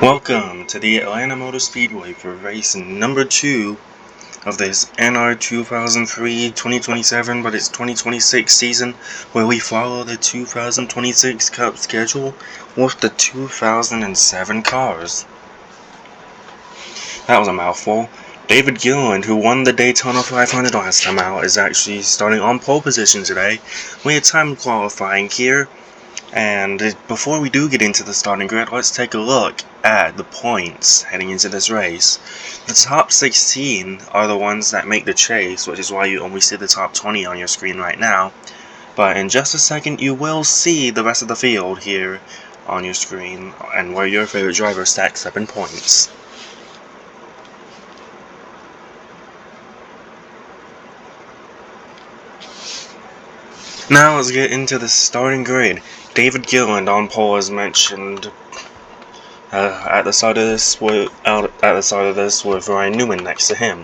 Welcome to the Atlanta Motor Speedway for race number 2 of this nr2003 2027, but it's 2026 season, where we follow the 2026 Cup schedule with the 2007 cars. That was a mouthful. David Gilliland, who won the Daytona 500 last time out, is actually starting on pole position today. We had time qualifying here. And before we do get into the starting grid, let's take a look at the points heading into this race. The top 16 are the ones that make the chase, which is why you only see the top 20 on your screen right now. But in just a second, you will see the rest of the field here on your screen and where your favorite driver stacks up in points. Now let's get into the starting grid. David Gilliland on pole, as mentioned. At the side of this, with Ryan Newman next to him.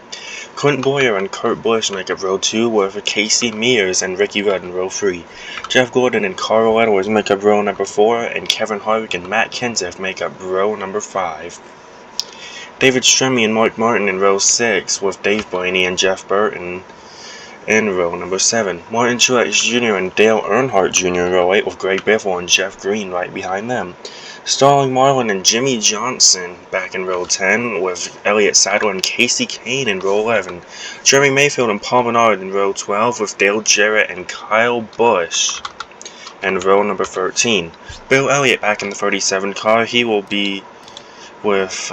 Clint Boyer and Kurt Busch make up row 2, with Casey Mears and Ricky Rudd in row 3. Jeff Gordon and Carl Edwards make up row number 4, and Kevin Harvick and Matt Kenseth make up row number 5. David Stremme and Mark Martin in row 6, with Dave Blaney and Jeff Burton in row number 7. Martin Truex Jr. and Dale Earnhardt Jr. in row 8, with Greg Biffle and Jeff Green right behind them. Starling Marlin and Jimmy Johnson back in row 10, with Elliott Sadler and Casey Kane in row 11. Jeremy Mayfield and Paul Menard in row 12, with Dale Jarrett and Kyle Busch in row number 13. Bill Elliott back in the 37 car. He will be with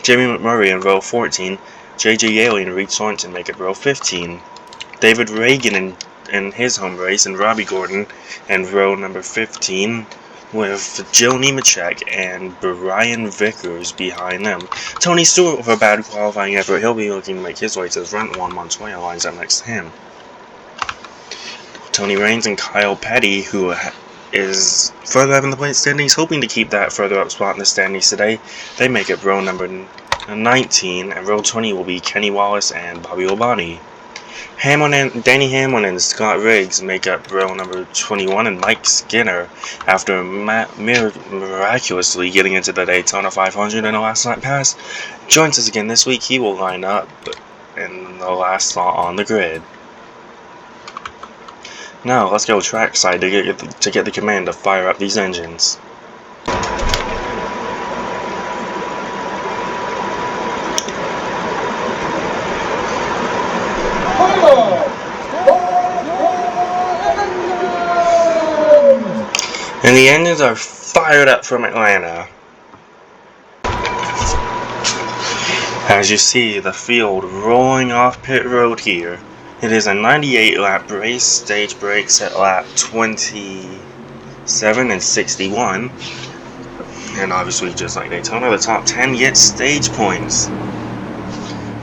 Jamie McMurray in row 14. J.J. Yaley and Reed Sorensen make it row 15. David Reagan in his home race, and Robbie Gordon in row number 15, with Jill Nemechek and Brian Vickers behind them. Tony Stewart, with a bad qualifying effort, he'll be looking to make his way to the front. Juan Montoya lines up next to him. Tony Raines and Kyle Petty, who is further up in the point standings, hoping to keep that further up spot in the standings today, they make up row number 19, and row 20 will be Kenny Wallace and Bobby Labonte. Danny Hamlin and Scott Riggs make up row number 21, and Mike Skinner, after miraculously getting into the Daytona 500 in the last night pass, joins us again this week. He will line up in the last slot on the grid. Now let's go trackside to get the command to fire up these engines. And the engines are fired up from Atlanta. As you see the field rolling off pit road here, it is a 98 lap race. Stage breaks at lap 27 and 61. And obviously, just like Daytona, the top 10 get stage points.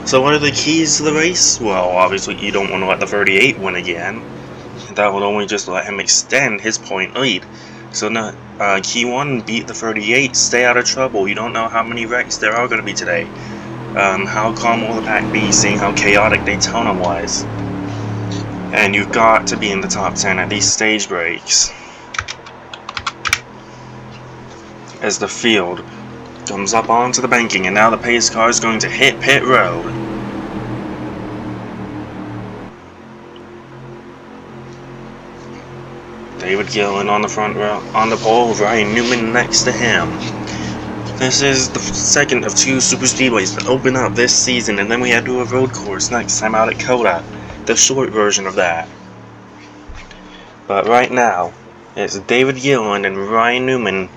So what are the keys to the race? Well, obviously you don't want to let the 38 win again. That would only just let him extend his point lead. So key 1, beat the 38, stay out of trouble. You don't know how many wrecks there are going to be today. How calm will the pack be, seeing how chaotic Daytona was? And you've got to be in the top 10 at these stage breaks. As the field comes up onto the banking, and now the pace car is going to hit pit road. David Gilliland on the front row, on the pole, Ryan Newman next to him. This is the second of 2 super speedways that open up this season, and then we head to a road course next time out at Coda, the short version of that. But right now, it's David Gilliland and Ryan Newman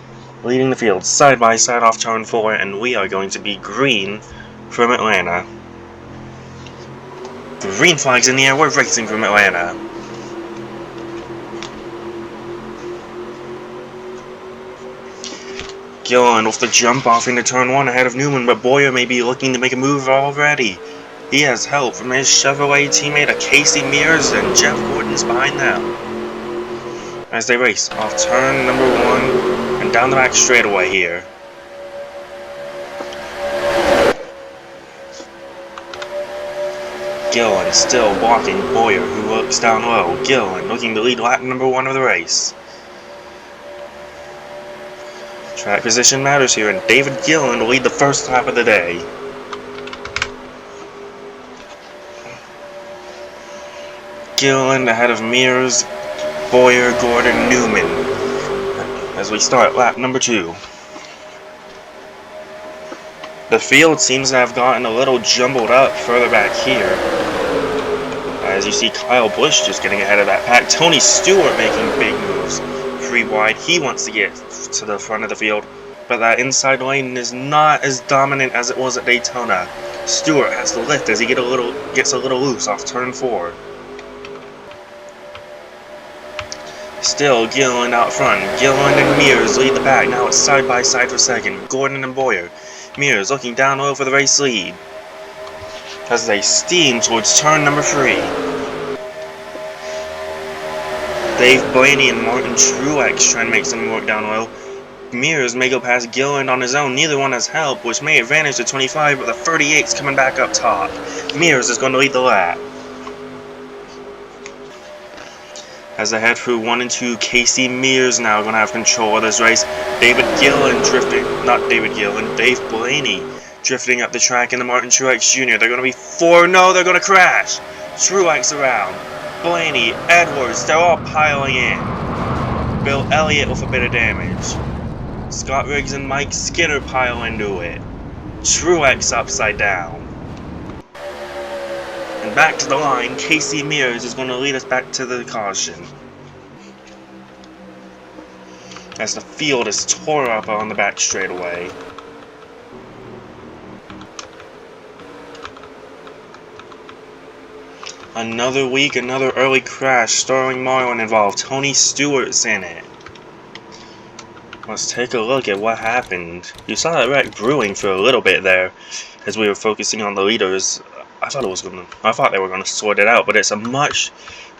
leading the field side by side off turn 4, and we are going to be green from Atlanta. Green flags in the air, we're racing from Atlanta. Gilliland with the jump off into turn 1 ahead of Newman, but Boyer may be looking to make a move already. He has help from his Chevrolet teammate Casey Mears, and Jeff Gordon's behind them as they race off turn number 1 and down the back straightaway here. Gilliland still blocking Boyer, who looks down low. Gilliland looking to lead lap number 1 of the race. Track position matters here, and David Gillen will lead the first lap of the day. Gillen ahead of Mears, Boyer, Gordon, Newman as we start lap number 2. The field seems to have gotten a little jumbled up further back here. As you see Kyle Busch just getting ahead of that pack. Tony Stewart making big moves. Free wide, he wants to get to the front of the field, but that inside lane is not as dominant as it was at Daytona. Stewart has to lift as he gets a little loose off turn 4. Still, Gillen out front. Gillen and Mears lead the pack. Now it's side by side for second. Gordon and Boyer. Mears looking down low for the race lead as they steam towards turn number 3. Dave Blaney and Martin Truex trying to make some work down low. Mears may go past Gillen on his own. Neither one has help, which may advantage the 25, but the 38's coming back up top. Mears is going to lead the lap. As they head through 1 and 2, Casey Mears now going to have control of this race. Dave Blaney drifting up the track into Martin Truex Jr. They're going to be 4. No, they're going to crash. Truex around. Blaney, Edwards, they're all piling in. Bill Elliott with a bit of damage. Scott Riggs and Mike Skinner pile into it. Truex upside down. And back to the line, Casey Mears is going to lead us back to the caution. As the field is tore up on the back straightaway. Another week, another early crash. Sterling Marlin involved. Tony Stewart's in it. Let's take a look at what happened. You saw that wreck brewing for a little bit there as we were focusing on the leaders. I thought they were gonna sort it out, but it's a much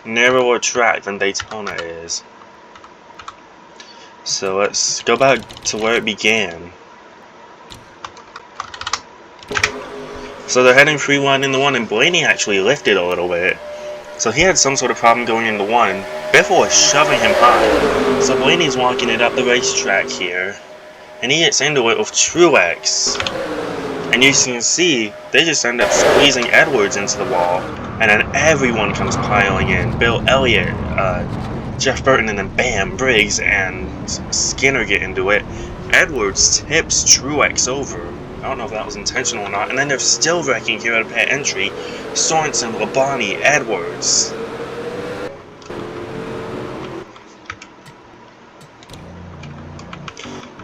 narrower track than Daytona is. So let's go back to where it began. So they're heading 3-1 into 1, and Blaney actually lifted a little bit. So he had some sort of problem going into 1. Biffle was shoving him high. So Blaney's walking it up the racetrack here. And he gets into it with Truex. And you can see, they just end up squeezing Edwards into the wall. And then everyone comes piling in. Bill Elliott, Jeff Burton, and then bam, Briggs and Skinner get into it. Edwards tips Truex over. I don't know if that was intentional or not. And then they're still wrecking here at pit entry. Sorensen, Labonte, Edwards.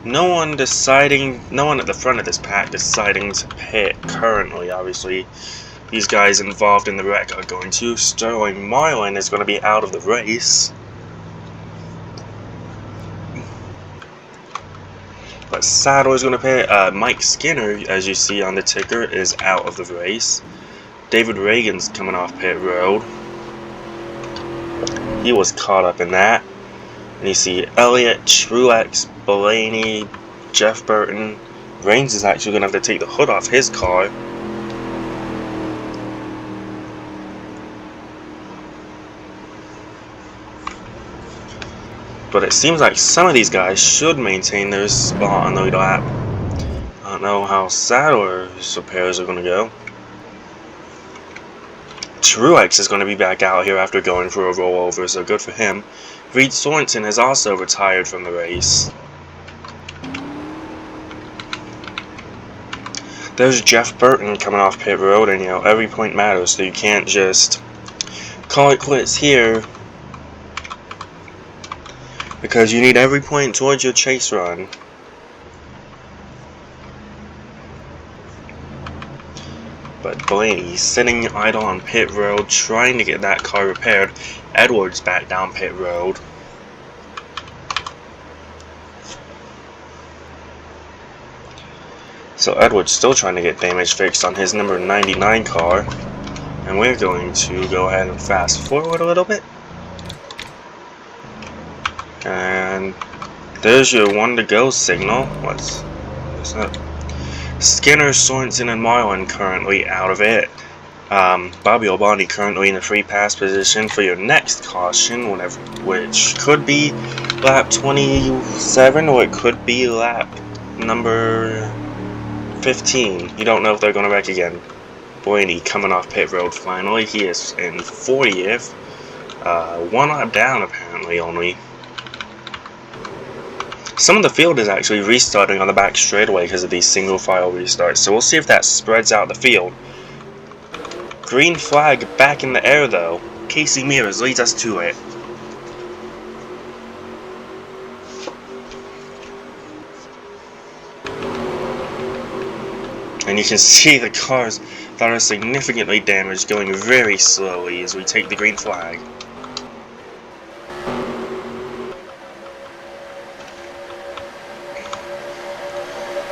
No one at the front of this pack deciding to pit currently, obviously. These guys involved in the wreck are going to. Sterling Marlin is going to be out of the race. But Sadler's going to pit. Mike Skinner, as you see on the ticker, is out of the race. David Reagan's coming off pit road. He was caught up in that. And you see Elliott, Truex, Blaney, Jeff Burton. Reigns is actually going to have to take the hood off his car. But it seems like some of these guys should maintain their spot on the lead lap. I don't know how Sadler's repairs are going to go. Truex is going to be back out here after going for a rollover, so good for him. Reed Sorensen has also retired from the race. There's Jeff Burton coming off pit road, and every point matters, so you can't just call it quits here, because you need every point towards your chase run. But Blaney sitting idle on pit road, trying to get that car repaired. Edwards back down pit road. So Edwards still trying to get damage fixed on his number 99 car. And we're going to go ahead and fast forward a little bit. And there's your 1 to go signal. What's that? Skinner, Sorensen, and Marlin currently out of it. Bobby Labonte currently in a free pass position for your next caution, which could be lap 27, or it could be lap number 15. You don't know if they're going to wreck again. Blaney coming off pit road finally. He is in 40th. One lap down apparently only. Some of the field is actually restarting on the back straightaway because of these single file restarts, so we'll see if that spreads out the field. Green flag back in the air though. Casey Mears leads us to it. And you can see the cars that are significantly damaged going very slowly as we take the green flag.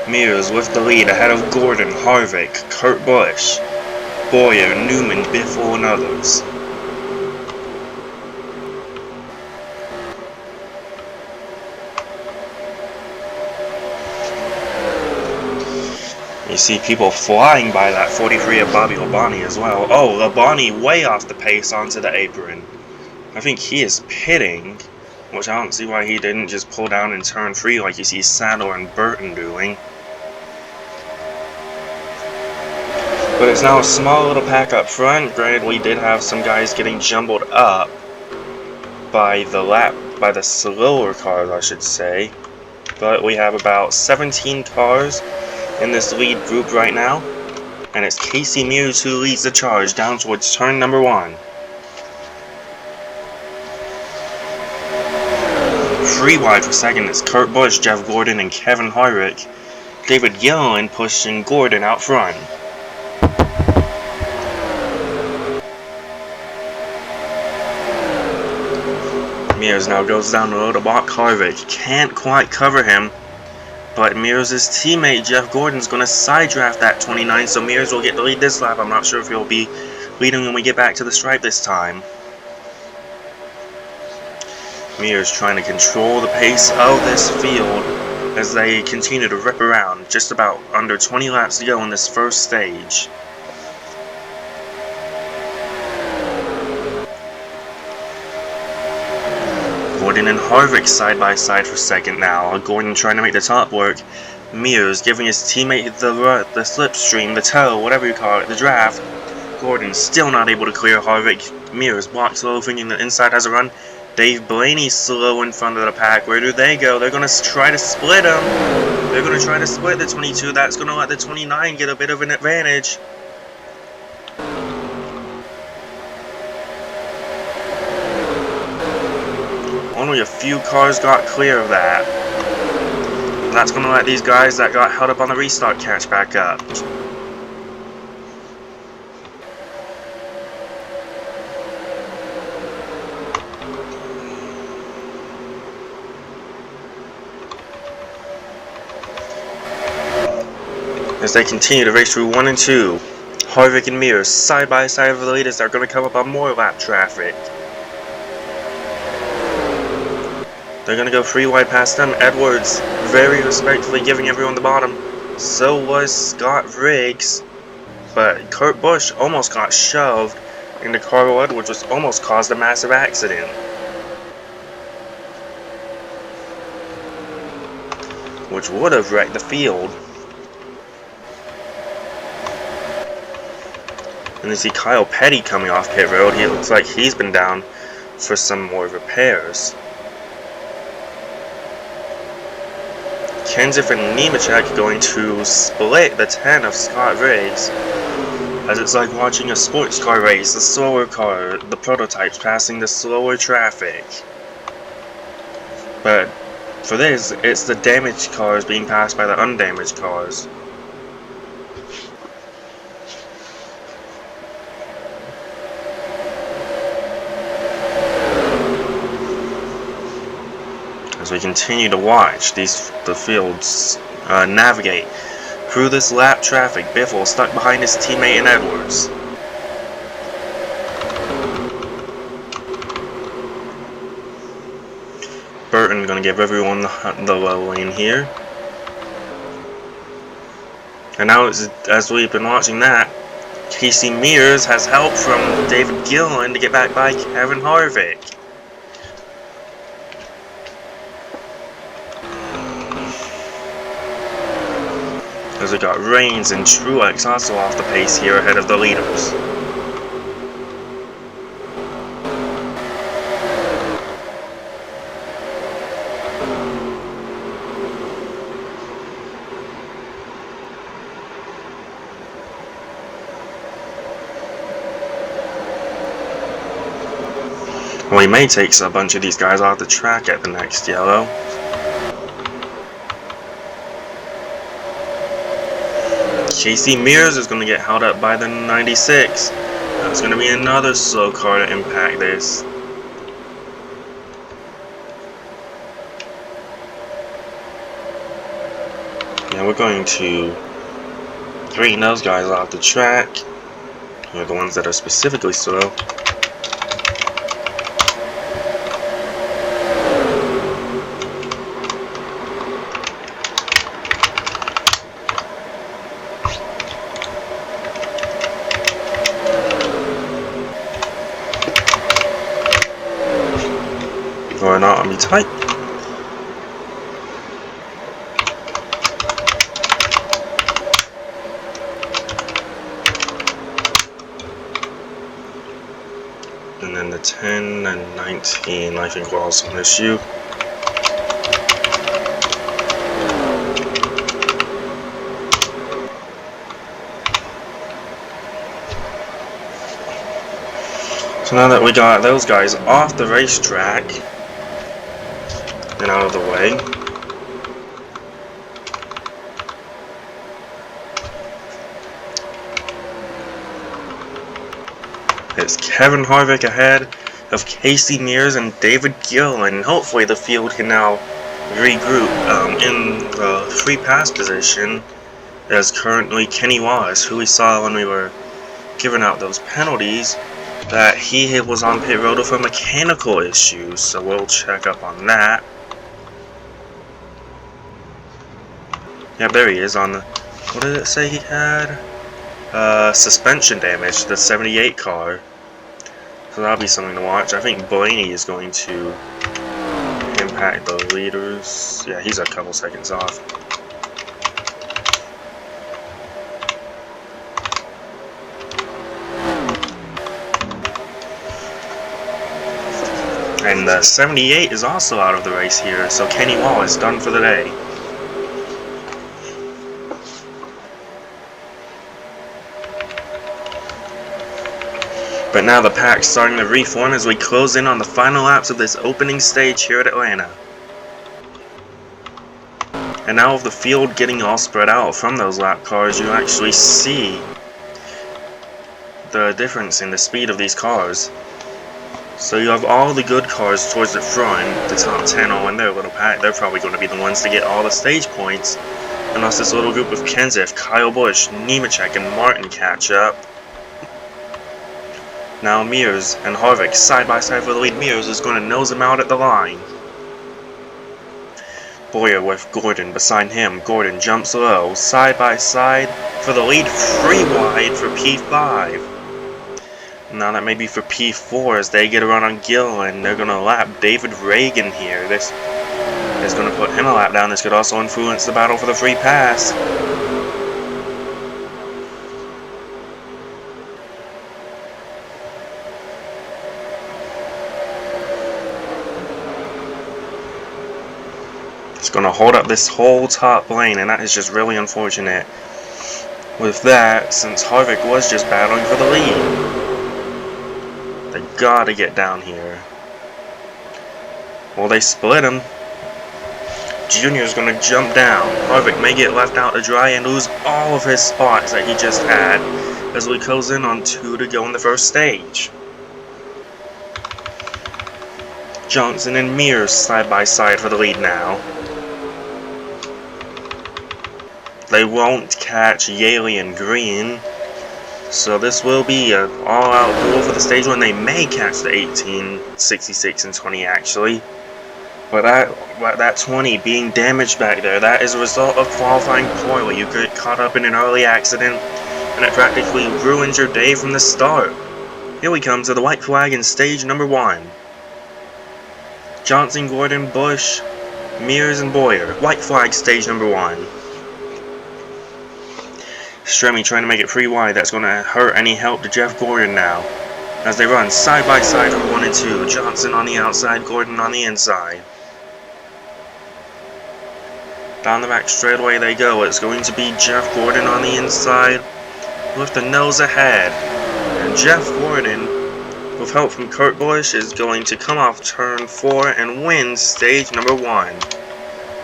Mears with the lead ahead of Gordon, Harvick, Kurt Busch, Boyer, Newman, Biffle, and others. You see people flying by that 43 of Bobby Labonte as well. Oh, Labonte way off the pace onto the apron. I think he is pitting, which I don't see why he didn't just pull down and turn free like you see Sadler and Burton doing. But it's now a small little pack up front. Granted, we did have some guys getting jumbled up by the slower cars, I should say. But we have about 17 cars in this lead group right now. And it's Casey Mears who leads the charge down towards turn number 1. Free wide for second, it's Kurt Busch, Jeff Gordon, and Kevin Harvick. David Gilliland pushing Gordon out front. Mears now goes down the low to block Harvick. Can't quite cover him, but Mears' teammate Jeff Gordon's going to side draft that 29, so Mears will get the lead this lap. I'm not sure if he'll be leading when we get back to the stripe this time. Mears trying to control the pace of this field as they continue to rip around. Just about under 20 laps to go in this first stage. Gordon and Harvick side by side for second now. Gordon trying to make the top work. Mears giving his teammate the slipstream, the tow, whatever you call it, the draft. Gordon still not able to clear Harvick. Mears blocks low, thinking the inside has a run. Dave Blaney slow in front of the pack. Where do they go? They're going to try to split him. They're going to try to split the 22. That's going to let the 29 get a bit of an advantage. Only a few cars got clear of that. And that's going to let these guys that got held up on the restart catch back up. As they continue to race through 1 and 2, Harvick and Mears side by side of the leaders. They're going to come up on more lap traffic. They're going to go free wide past them. Edwards very respectfully giving everyone the bottom. So was Scott Riggs. But Kurt Busch almost got shoved into Carl Edwards, which almost caused a massive accident. Which would have wrecked the field. And you see Kyle Petty coming off pit road. He looks like he's been down for some more repairs. Kenseth and Nemechek going to split the 10 of Scott Riggs. As it's like watching a sports car race, the slower car, the prototypes passing the slower traffic. But for this, it's the damaged cars being passed by the undamaged cars. As we continue to watch the fields navigate through this lap traffic, Biffle stuck behind his teammate in Edwards. Burton going to give everyone the low lane here. And now, as we've been watching that, Casey Mears has help from David Gilliland to get back by Kevin Harvick. As we got Reigns and Truex also off the pace here ahead of the leaders. We may take a bunch of these guys off the track at the next yellow. Casey Mears is going to get held up by the 96. That's going to be another slow car to impact this. Yeah, we're going to straighten those guys off the track. They're the ones that are specifically slow. Or not, I'll be tight. And then the 10 and 19, I think, will also miss you. So now that we got those guys off the racetrack and out of the way, it's Kevin Harvick ahead of Casey Mears and David Gill, and hopefully the field can now regroup. In the free pass position is currently Kenny Wallace, who we saw when we were giving out those penalties, that he was on pit road with a mechanical issue, so we'll check up on that. Yep, there he is on the, what did it say he had? Suspension damage to the 78 car. So that'll be something to watch. I think Blaney is going to impact the leaders. Yeah, he's a couple seconds off. And the 78 is also out of the race here, so Kenny Wallace is done for the day. But now the pack's starting to reform as we close in on the final laps of this opening stage here at Atlanta. And now with the field getting all spread out from those lap cars, you actually see the difference in the speed of these cars. So you have all the good cars towards the front, the top 10 all in their little pack. They're probably going to be the ones to get all the stage points. Unless this little group of Kenseth, Kyle Busch, Nemechek, and Martin catch up. Now Mears and Harvick side by side for the lead. Mears is going to nose him out at the line. Bowyer with Gordon beside him. Gordon jumps low, side by side for the lead, free wide for P5. Now that may be for P4 as they get around on Gill, and they're going to lap David Reagan here. This is going to put him a lap down. This could also influence the battle for the free pass. It's going to hold up this whole top lane, and that is just really unfortunate with that, since Harvick was just battling for the lead. They gotta get down here. Well, they split him. Junior's going to jump down. Harvick may get left out to dry and lose all of his spots that he just had as we close in on 2 to go in the first stage. Johnson and Mears side by side for the lead now. They won't catch Yaley and Green, so this will be an all-out duel for the stage one. They may catch the 18, 66, and 20 actually, but that 20 being damaged back there, that is a result of qualifying poorly. You get caught up in an early accident, and it practically ruins your day from the start. Here we come to the white flag in stage number 1. Johnson, Gordon, Busch, Mears, and Bowyer. White flag stage number 1. Stremme trying to make it pretty wide. That's going to hurt any help to Jeff Gordon now. As they run side by side for 1 and 2. Johnson on the outside, Gordon on the inside. Down the back straightaway they go. It's going to be Jeff Gordon on the inside with the nose ahead. And Jeff Gordon, with help from Kurt Busch, is going to come off turn 4 and win stage number 1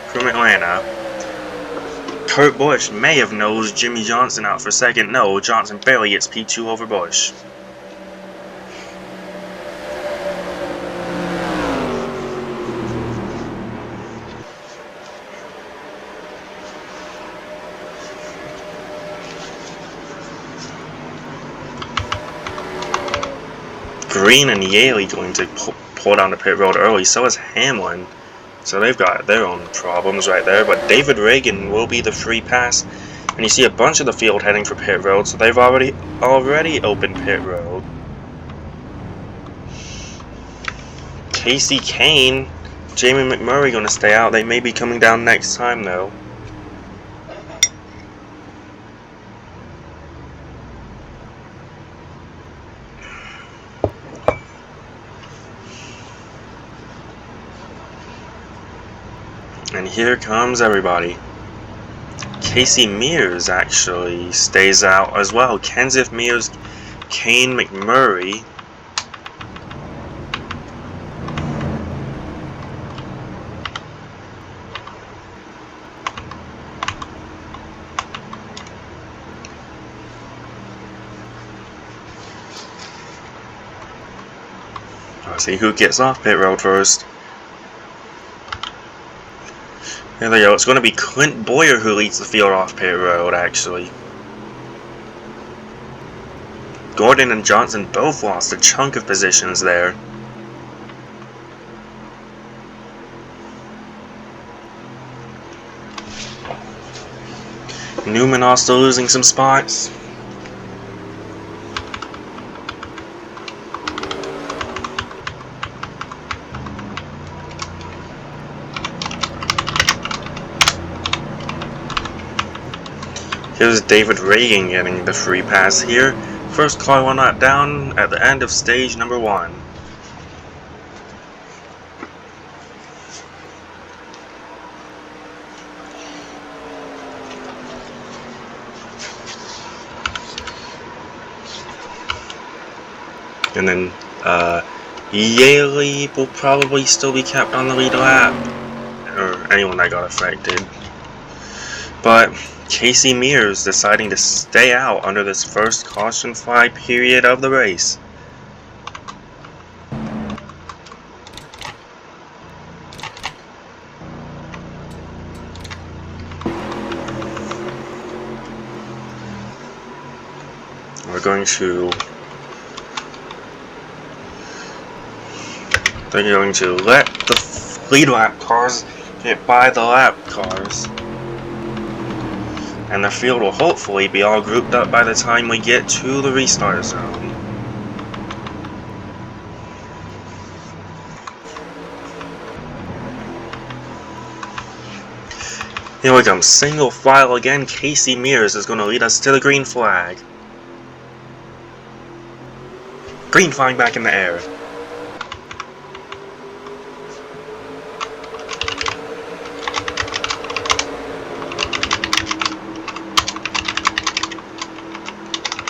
from Atlanta. Kurt Busch may have nosed Jimmy Johnson out for second. No, Johnson barely gets P2 over Busch. Green and Yaley going to pull down the pit road early. So is Hamlin. So they've got their own problems right there. But David Reagan will be the free pass. And you see a bunch of the field heading for pit road. So they've already opened pit road. Casey Kane, Jamie McMurray going to stay out. They may be coming down next time though. And here comes everybody. Casey Mears actually stays out as well. Kenseth Mears, Kane McMurray. Let's see who gets off pit road first. There they go. It's going to be Clint Boyer who leads the field off pit road, actually. Gordon and Johnson both lost a chunk of positions there. Newman also losing some spots. Here's David Reagan getting the free pass here. First car will not down at the end of stage number 1. And then Yaley will probably still be kept on the lead lap. Or anyone that got affected. But Casey Mears deciding to stay out under this first caution flag period of the race. They're going to let the lead lap cars get by the lap cars. And the field will hopefully be all grouped up by the time we get to the restart zone. Here we come, single file again. Casey Mears is going to lead us to the green flag. Green flag back in the air.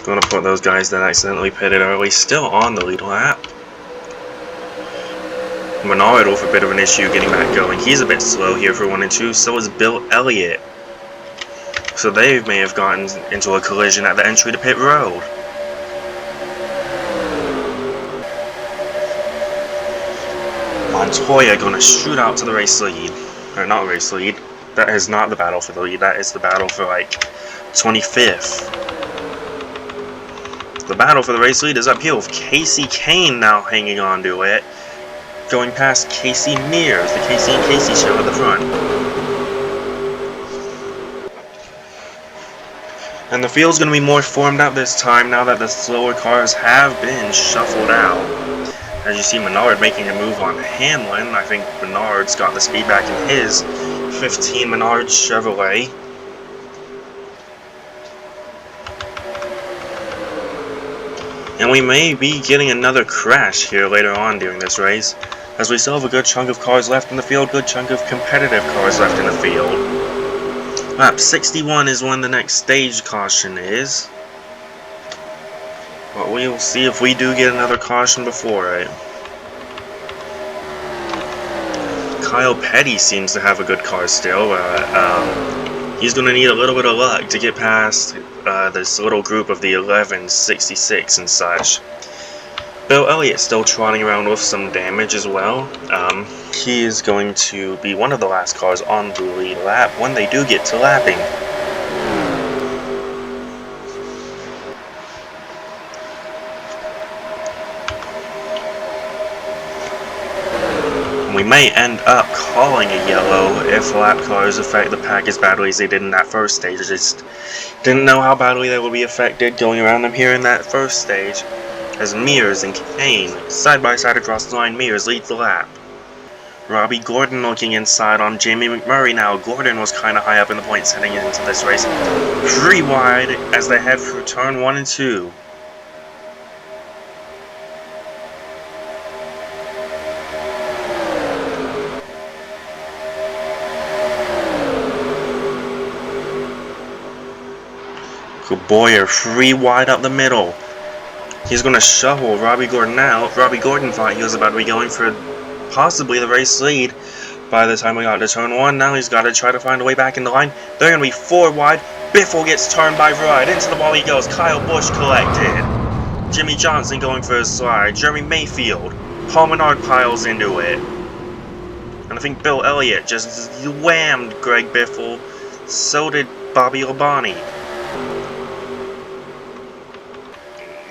Going to put those guys that accidentally pitted early still on the lead lap. Menard with a bit of an issue getting back going. He's a bit slow here for 1 and 2. So is Bill Elliott. So they may have gotten into a collision at the entry to pit road. Montoya going to shoot out to the race lead. Or not race lead. That is not the battle for the lead. That is the battle for like 25th. The battle for the race lead is uphill with Casey Kane now hanging on to it. Going past Casey Mears, the Casey and Casey show at the front. And the field's going to be more formed out this time now that the slower cars have been shuffled out. As you see Menard making a move on Hamlin. I think Menard's got the speed back in his 15 Menard Chevrolet. And we may be getting another crash here later on during this race, as we still have a good chunk of cars left in the field, good chunk of competitive cars left in the field. Lap 61 is when the next stage caution is. But we'll see if we do get another caution before it. Kyle Petty seems to have a good car still. He's going to need a little bit of luck to get past this little group of the 1166 and such. Bill Elliott still trotting around with some damage as well. He is going to be one of the last cars on the lead lap when they do get to lapping. We may end up calling a yellow if lap cars affect the pack as badly as they did in that first stage. I just didn't know how badly they would be affected going around them here in that first stage. As Mears and Kane side by side across the line, Mears leads the lap. Robbie Gordon looking inside on Jamie McMurray now. Gordon was kind of high up in the points heading into this race. 3 wide as they head through turn 1 and 2. Boyer 3 wide up the middle. He's going to shovel Robbie Gordon out. Robbie Gordon thought he was about to be going for possibly the race lead by the time we got to turn 1. Now he's got to try to find a way back in the line. They're going to be 4 wide. Biffle gets turned by Vride. Into the wall he goes. Kyle Busch collected. Jimmy Johnson going for a slide. Jeremy Mayfield. Paul Menard piles into it. And I think Bill Elliott just whammed Greg Biffle. So did Bobby Labonte.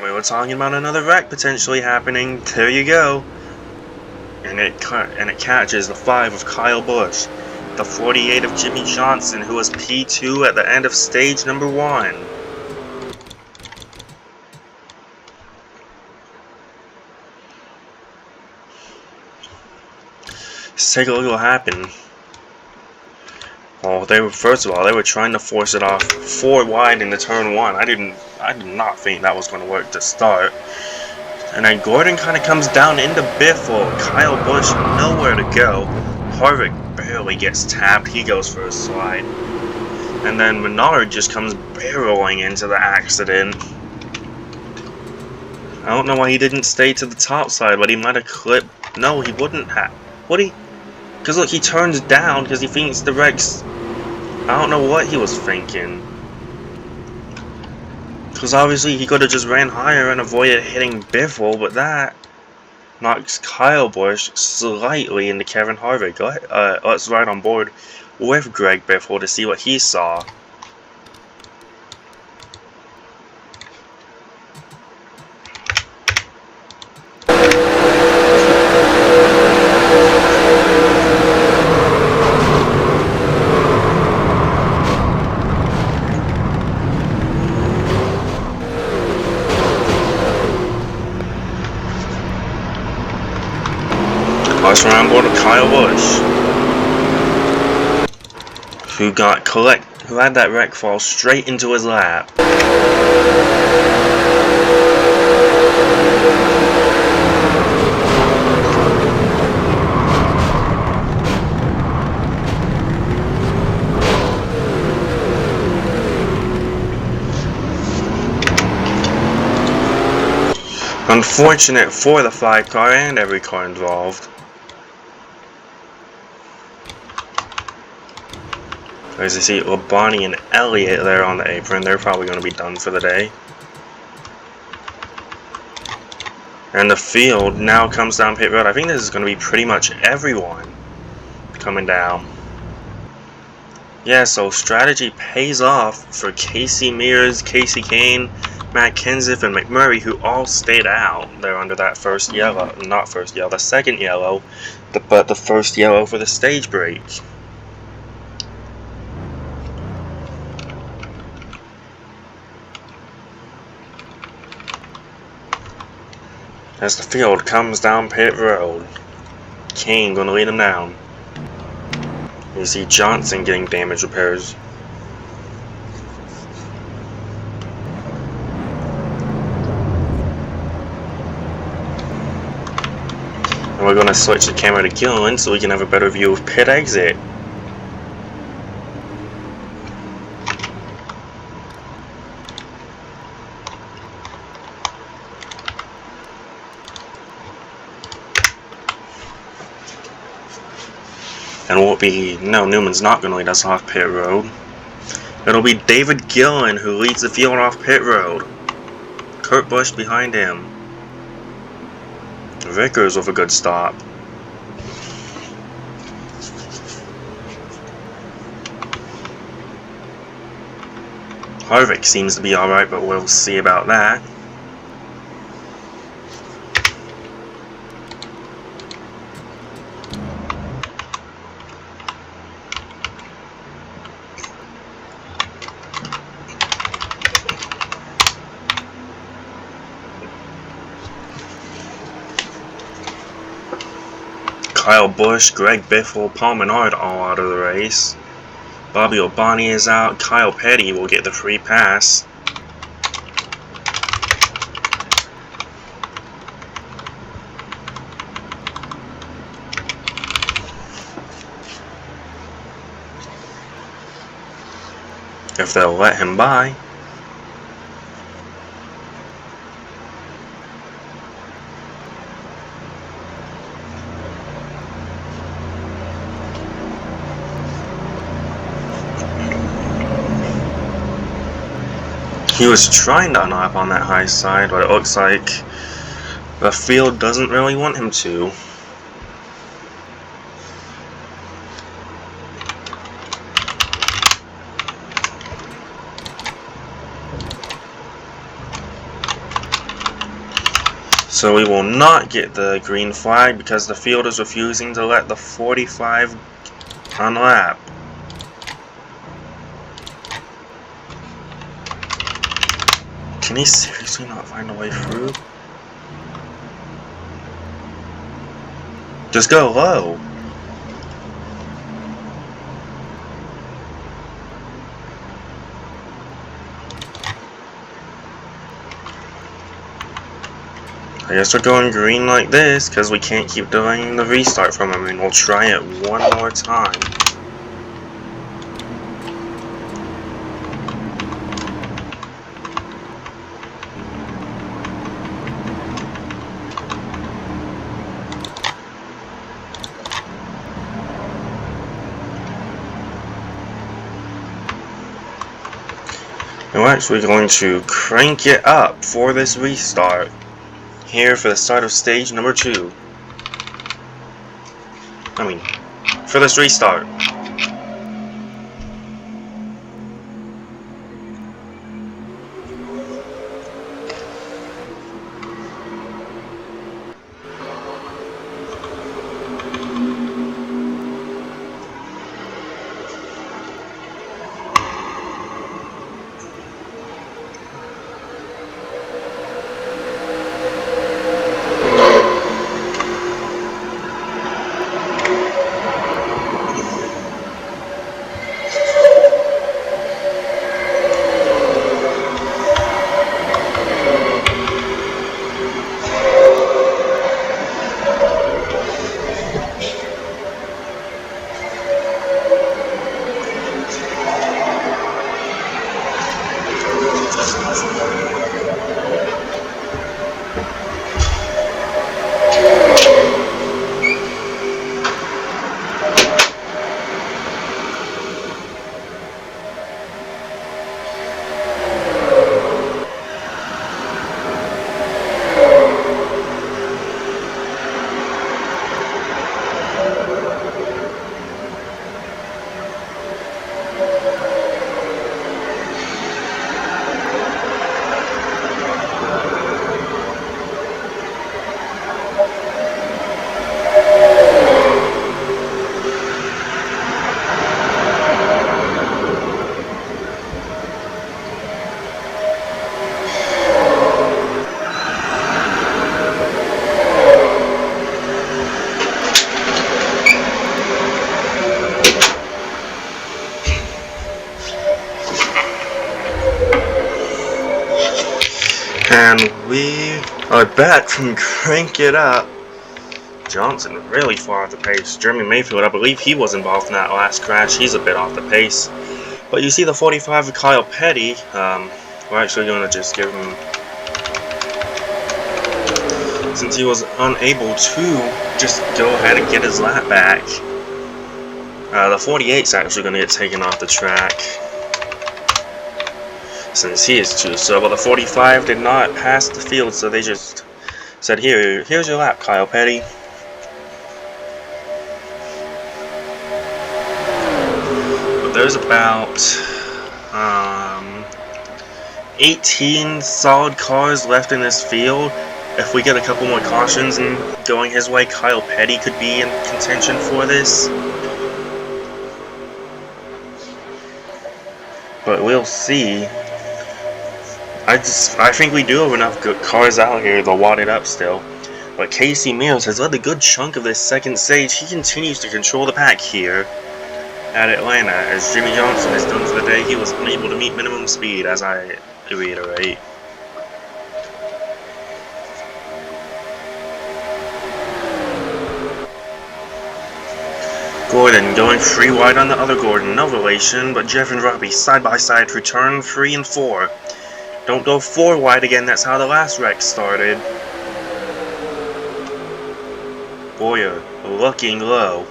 We were talking about another wreck potentially happening. There you go. And it catches the 5 of Kyle Busch, the 48 of Jimmy Johnson, who was P2 at the end of stage number 1. Let's take a look at what happened. Well, first of all, they were trying to force it off 4 wide into turn 1. I did not think that was going to work to start. And then Gordon kind of comes down into Biffle. Kyle Busch nowhere to go. Harvick barely gets tapped. He goes for a slide. And then Menard just comes barreling into the accident. I don't know why he didn't stay to the top side, but he might have clipped. No, he wouldn't have. Would he? Because look, he turns down because he thinks the wreck's... I don't know what he was thinking. Because obviously he could have just ran higher and avoided hitting Biffle, but that knocks Kyle Busch slightly into Kevin Harvick. Let's ride on board with Greg Biffle to see what he saw. Let's run on board with Kyle Busch, who had that wreck fall straight into his lap. Unfortunate for the 5 car and every car involved. As you see, Labonte and Elliott there on the apron. They're probably going to be done for the day. And the field now comes down pit road. I think this is going to be pretty much everyone coming down. Yeah, so strategy pays off for Casey Mears, Casey Kane, Matt Kenseth, and McMurray, who all stayed out. They're under that first yellow. Not first yellow, the second yellow. But the first yellow for the stage break. As the field comes down pit road, Kane gonna lead him down. You see Johnson getting damage repairs. we're going to switch the camera to Gillen so we can have a better view of pit exit. And it won't be, no, Newman's not going to lead us off pit road. It'll be David Gillen who leads the field off pit road. Kurt Busch behind him. Vickers with a good stop. Harvick seems to be alright, but we'll see about that. Kyle Busch, Greg Biffle, Paul Menard all out of the race. Bobby O'Bonney is out. Kyle Petty will get the free pass. If they'll let him by. He was trying to unlap on that high side, but it looks like the field doesn't really want him to. So we will not get the green flag because the field is refusing to let the 45 unlap. Can he seriously not find a way through? Just go low. I guess we're going green like this because we can't keep delaying the restart from him, and we'll try it one more time. And we're actually going to crank it up for this restart. Here for the start of stage number 2. For this restart. And we are back from Crank It Up Johnson really far off the pace. Jeremy Mayfield, I believe he was involved in that last crash. He's a bit off the pace. But you see the 45 of Kyle Petty. We're actually going to just give him, since he was unable to just go ahead and get his lap back. The 48's actually going to get taken off the track, since he is too slow. But the 45 did not pass the field, so they just said, here's your lap, Kyle Petty. But there's about 18 solid cars left in this field. If we get a couple more cautions and going his way, Kyle Petty could be in contention for this. But we'll see. I think we do have enough good cars out here to wad it up still. But Casey Mears has led a good chunk of this second stage. He continues to control the pack here at Atlanta, as Jimmy Johnson is done for the day. He was unable to meet minimum speed, as I reiterate. Gordon going free wide on the other Gordon, no relation, but Jeff and Robbie side by side through turn 3 and 4. Don't go 4 wide again, that's how the last wreck started. Boyer looking low.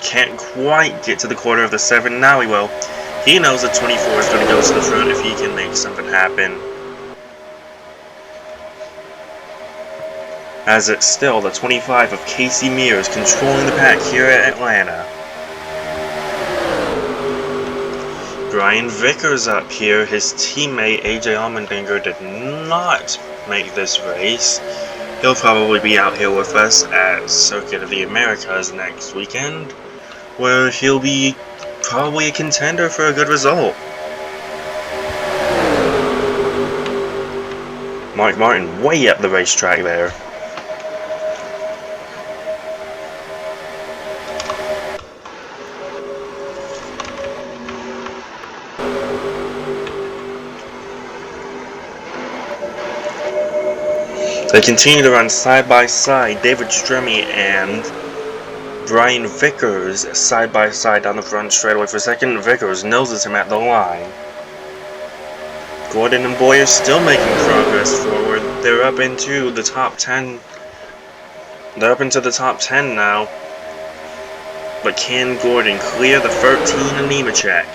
Can't quite get to the quarter of the 7, now he will. He knows the 24 is going to go to the front if he can make something happen. As it's still the 25 of Casey Mears controlling the pack here at Atlanta. Brian Vickers up here. His teammate AJ Allmendinger did not make this race. He'll probably be out here with us at Circuit of the Americas next weekend, where he'll be probably a contender for a good result. Mark Martin way up the racetrack there. They continue to run side by side. David Stremme and Brian Vickers side by side down the front straightaway for second. Vickers noses him at the line. Gordon and Boyer still making progress forward. They're up into the top 10. They're up into the top 10 now. But can Gordon clear the 13 in Nemechek?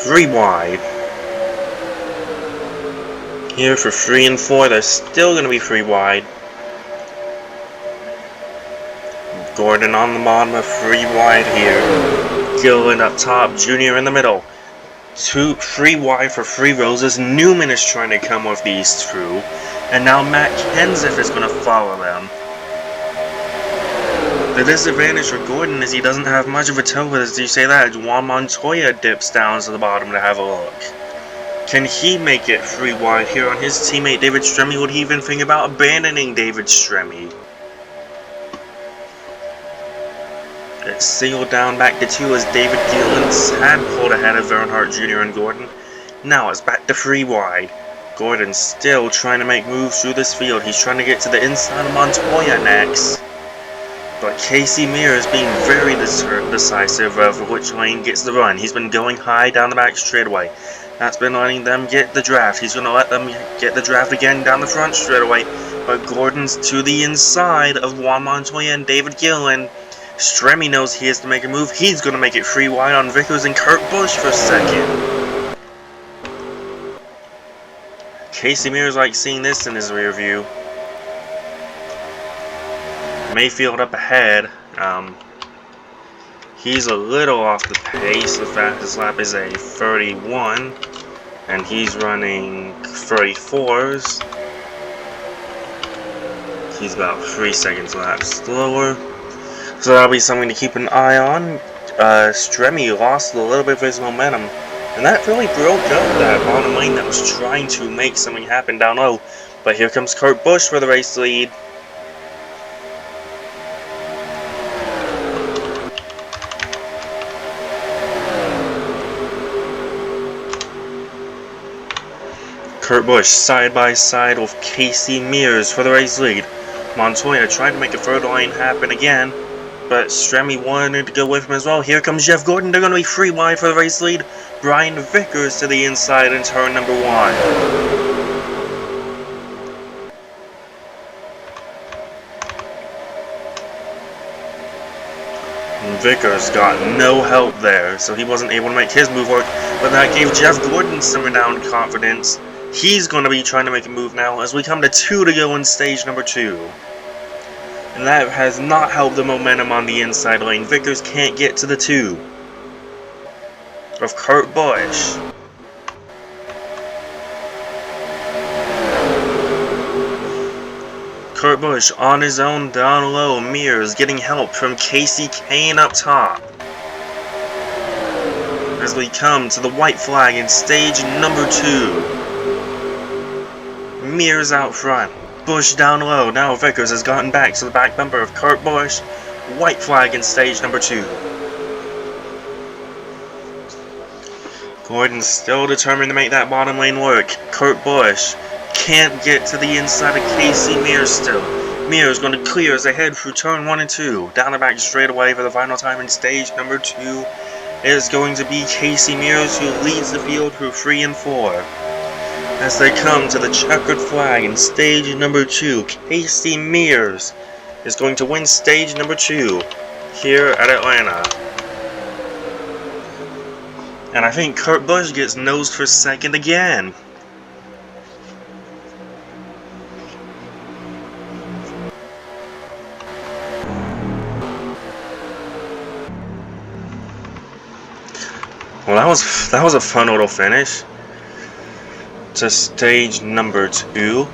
Three wide. Here for 3 and 4, they're still going to be 3 wide. Gordon on the bottom of 3 wide here. Gillen up top, Junior in the middle. 3 wide for 3 roses. Newman is trying to come with these 2. And now Matt Kenseth is going to follow them. The disadvantage for Gordon is he doesn't have much of a toe with us. Do you say that? Juan Montoya dips down to the bottom to have a look. Can he make it 3 wide here on his teammate David Stremme? Would he even think about abandoning David Stremme? It's singled down back to 2 as David Gillens had pulled ahead of Earnhardt Jr. and Gordon. Now it's back to 3 wide. Gordon still trying to make moves through this field. He's trying to get to the inside of Montoya next. But Casey Mears being very decisive of which lane gets the run. He's been going high down the back straightaway. That's been letting them get the draft. He's going to let them get the draft again down the front straightaway. But Gordon's to the inside of Juan Montoya and David Gillen. Stremme knows he has to make a move. He's going to make it 3 wide on Vickers and Kurt Busch for second. Casey Mears likes seeing this in his rear view. Mayfield up ahead. He's a little off the pace. The fastest lap is a 31, and he's running 34s. He's about 3 seconds lap slower. So that'll be something to keep an eye on. Stremme lost a little bit of his momentum, and that really broke up that bottom lane that was trying to make something happen down low. But here comes Kurt Busch for the race lead. Kurt Busch side by side with Casey Mears for the race lead. Montoya tried to make a third line happen again, but Stremme wanted to go with him as well. Here comes Jeff Gordon. They're going to be free wide for the race lead. Brian Vickers to the inside in turn number 1. Vickers got no help there, so he wasn't able to make his move work, but that gave Jeff Gordon some renowned confidence. He's going to be trying to make a move now as we come to 2 to go in stage number 2. And that has not helped the momentum on the inside lane. Vickers can't get to the 2 of Kurt Busch. Kurt Busch on his own down low. Mears getting help from Casey Kane up top. As we come to the white flag in stage number 2. Mears out front. Busch down low. Now Vickers has gotten back to the back bumper of Kurt Busch. White flag in stage number 2. Gordon still determined to make that bottom lane work. Kurt Busch can't get to the inside of Casey Mears still. Mears going to clear as they head through turn 1 and 2. Down the back straight away for the final time in stage number 2 is going to be Casey Mears, who leads the field through 3 and 4. As they come to the checkered flag in stage number 2, Casey Mears is going to win stage number 2 here at Atlanta. And I think Kurt Busch gets nosed for second again. Well, that was a fun little finish to stage number 2.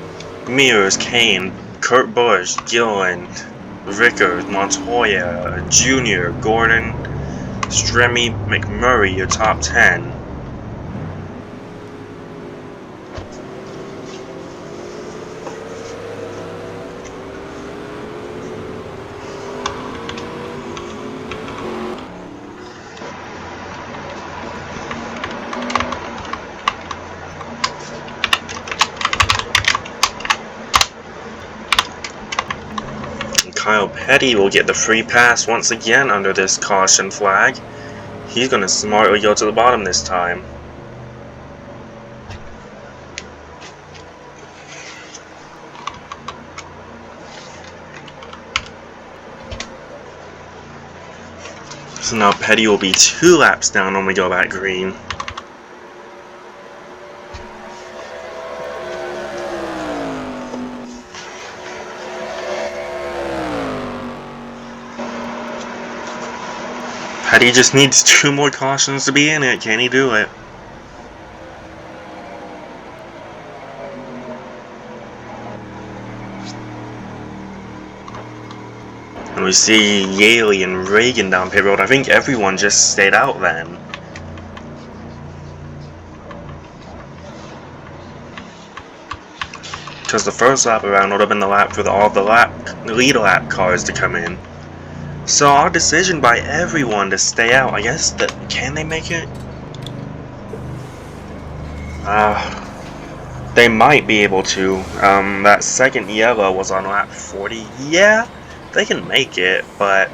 Mears, Kane, Kurt Busch, Gillen, Vickers, Montoya, Jr., Gordon, Stremme, McMurray, your top 10. Kyle Petty will get the free pass once again under this caution flag. He's going to smartly go to the bottom this time. So now Petty will be 2 laps down when we go back green. Petty just needs 2 more cautions to be in it. Can he do it? And we see Yaley and Reagan down pit road. I think everyone just stayed out then. Because the first lap around would have been the lap for all the lead lap cars to come in. So our decision by everyone to stay out, I guess that, can they make it? They might be able to. That second yellow was on lap 40. Yeah, they can make it, but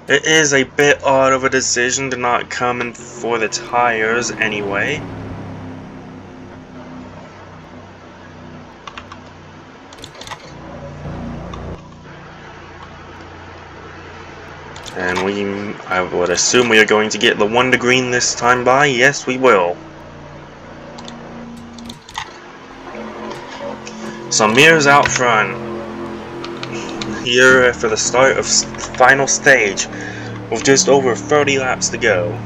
it is a bit odd of a decision to not come in for the tires anyway. And I would assume we are going to get the 1 to green this time by. Yes, we will. So Mears out front here for the start of final stage with just over 30 laps to go.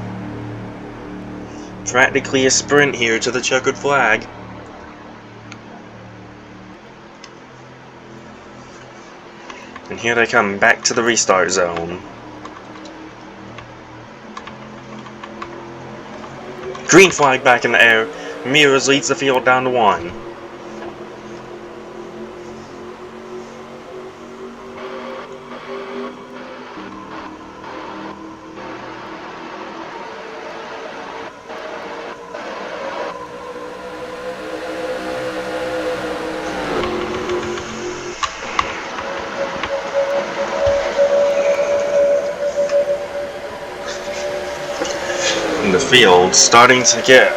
Practically a sprint here to the checkered flag. And here they come back to the restart zone. Green flag back in the air. Mears leads the field down to 1. field, starting to get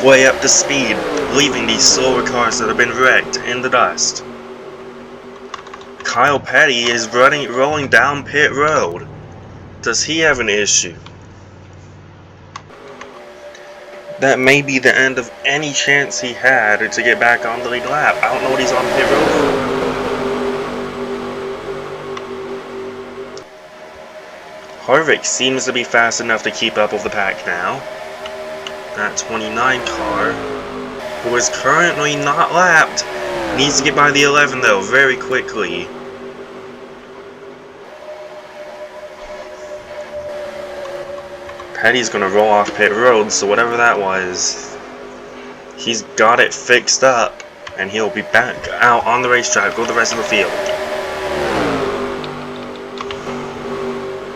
way up to speed, leaving these slower cars that have been wrecked in the dust. Kyle Petty is rolling down pit road. Does he have an issue? That may be the end of any chance he had to get back on the lead lap. I don't know what he's on pit road for. Harvick seems to be fast enough to keep up with the pack now. That 29 car, who is currently not lapped, needs to get by the 11 though very quickly. Petty's gonna roll off pit road, so whatever that was, he's got it fixed up, and he'll be back out on the racetrack with the rest of the field.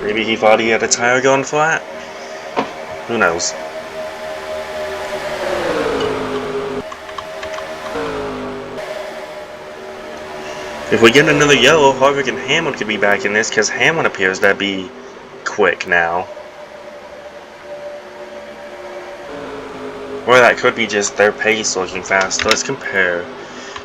Maybe he thought he had a tire going flat? Who knows? If we get another yellow, Harvick and Hamlin could be back in this, because Hamlin appears to be quick now. Or that could be just their pace looking fast. Let's compare.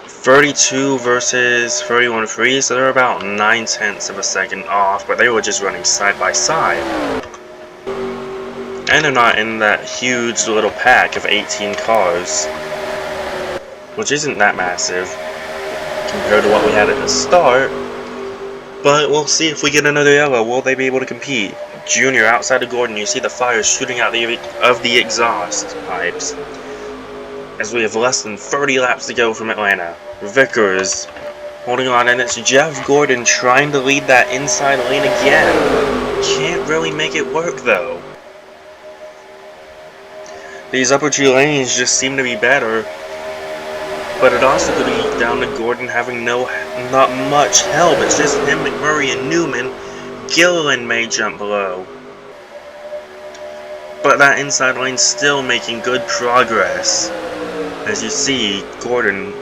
32 versus 31.3, so they're about 9/10 of a second off, but they were just running side by side. And they're not in that huge little pack of 18 cars, which isn't that massive compared to what we had at the start. But we'll see if we get another yellow. Will they be able to compete? Junior outside of Gordon, you see the fire shooting out of the exhaust pipes. As we have less than 30 laps to go from Atlanta. Vickers holding on, and it's Jeff Gordon trying to lead that inside lane again. Can't really make it work though. These upper two lanes just seem to be better. But it also could be down to Gordon having not much help. It's just him, McMurray, and Newman. Gilliland may jump below. But that inside lane's still making good progress. As you see, Gordon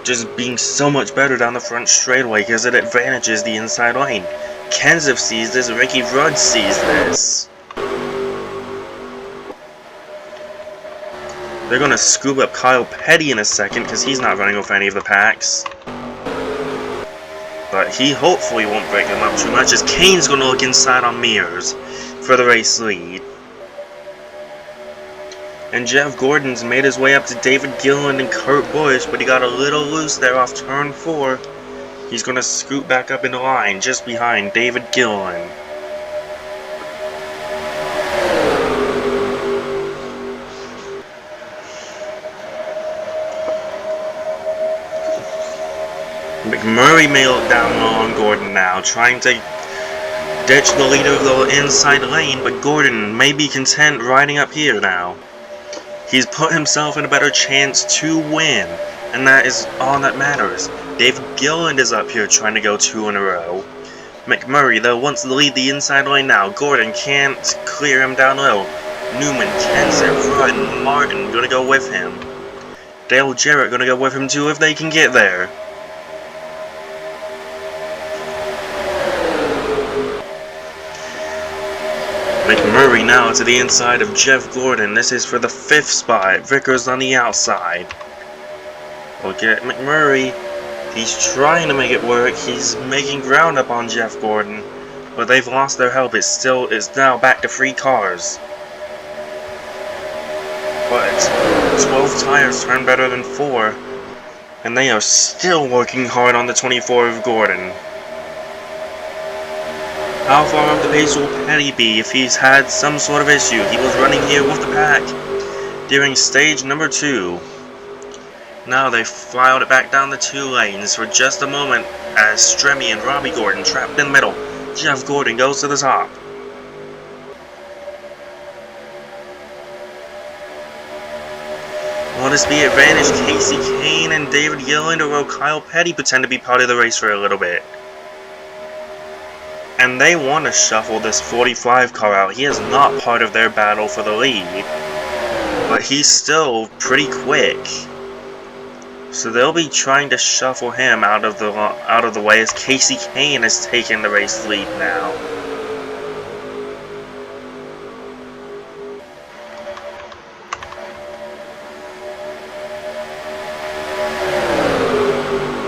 just being so much better down the front straightaway because it advantages the inside lane. Kenseth sees this, Ricky Rudd sees this. They're going to scoop up Kyle Petty in a second because he's not running with any of the packs. But he hopefully won't break them up too much, as Kane's going to look inside on Mears for the race lead. And Jeff Gordon's made his way up to David Gilliland and Kurt Busch, but he got a little loose there off turn 4. He's going to scoot back up into line just behind David Gilliland. McMurray may look down low on Gordon now, trying to ditch the leader of the inside lane, but Gordon may be content riding up here now. He's put himself in a better chance to win, and that is all that matters. David Gilliland is up here trying to go 2 in a row. McMurray, though, wants to lead the inside lane now. Gordon can't clear him down low. Newman, Kenseth, Rudd, and Martin gonna go with him. Dale Jarrett gonna go with him too if they can get there. McMurray now to the inside of Jeff Gordon. This is for the 5th spot. Vickers on the outside. Look at McMurray. He's trying to make it work. He's making ground up on Jeff Gordon. But they've lost their help. It's now back to 3 cars. But 12 tires turn better than 4. And they are still working hard on the 24 of Gordon. How far up the pace will Petty be if he's had some sort of issue? He was running here with the pack during stage number 2. Now they filed it back down the 2 lanes for just a moment as Stremme and Robbie Gordon trapped in the middle. Jeff Gordon goes to the top. Will this be advantage Casey Kane and David Gilliland, or will Kyle Petty pretend to be part of the race for a little bit? And they want to shuffle this 45 car out. He is not part of their battle for the lead, but he's still pretty quick. So they'll be trying to shuffle him out of the way as Casey Kane has taken the race lead now.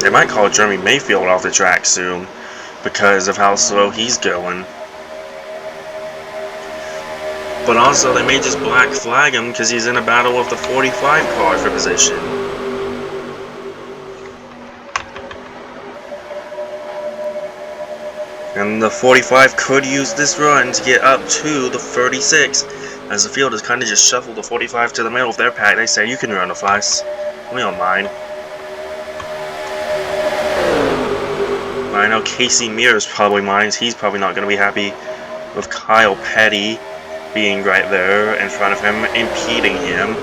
They might call Jeremy Mayfield off the track soon because of how slow he's going. But also, they may just black flag him because he's in a battle with the 45 car for position. And the 45 could use this run to get up to the 36, as the field has kind of just shuffled the 45 to the middle of their pack. They say, you can run with us. We don't mind. I know Casey Mears probably minds. He's probably not going to be happy with Kyle Petty being right there in front of him, impeding him.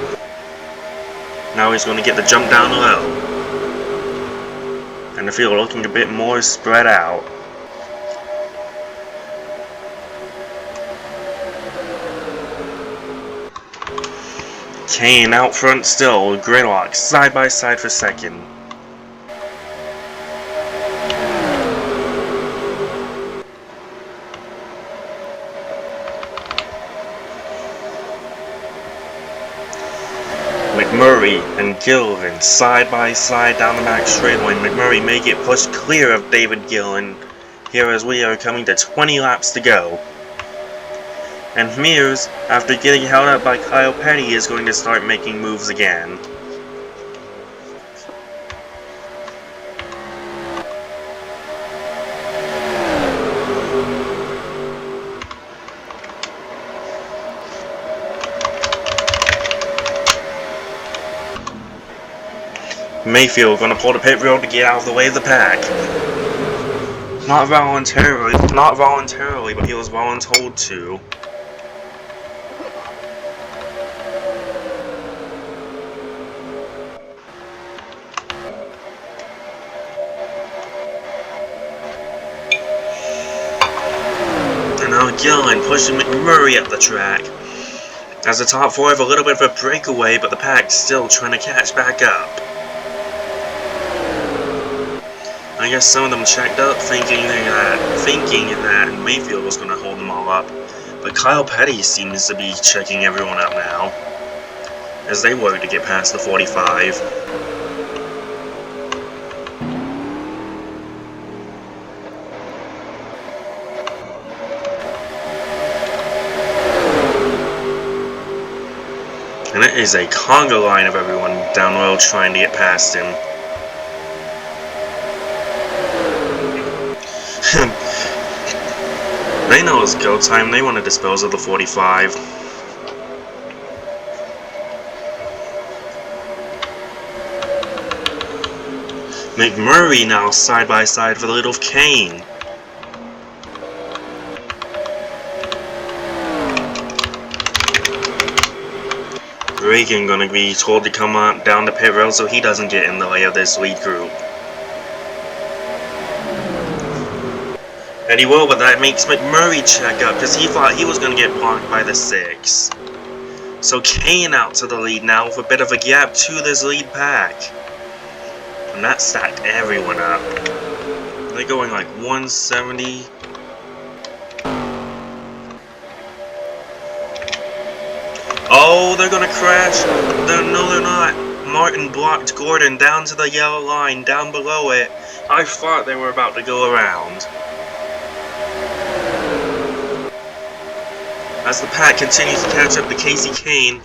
Now he's going to get the jump down low. And the field looking a bit more spread out. Kane out front still, gridlock side by side for second. McMurray and Gillen side by side down the back straightaway. McMurray may get pushed clear of David Gillen here as we are coming to 20 laps to go. And Mears, after getting held up by Kyle Petty, is going to start making moves again. Mayfield going to pull the pit road to get out of the way of the pack. Not voluntarily, but he was voluntold to. And now Gillen pushing McMurray up the track. As the top four have a little bit of a breakaway, but the pack's still trying to catch back up. I guess some of them checked up thinking that Mayfield was going to hold them all up. But Kyle Petty seems to be checking everyone up now, as they work to get past the 45. And it is a conga line of everyone down low trying to get past him. They know it's go time. They want to dispose of the 45. McMurray now side by side for the lead of Kane. Reagan gonna be told to come on down the pit road so he doesn't get in the way of this lead group. And he will, but that makes McMurray check up because he thought he was going to get blocked by the 6. So Kane out to the lead now with a bit of a gap to this lead pack. And that stacked everyone up. They're going like 170. Oh, they're going to crash. No, they're not. Martin blocked Gordon down to the yellow line, down below it. I thought they were about to go around. As the pack continues to catch up to Casey Kane,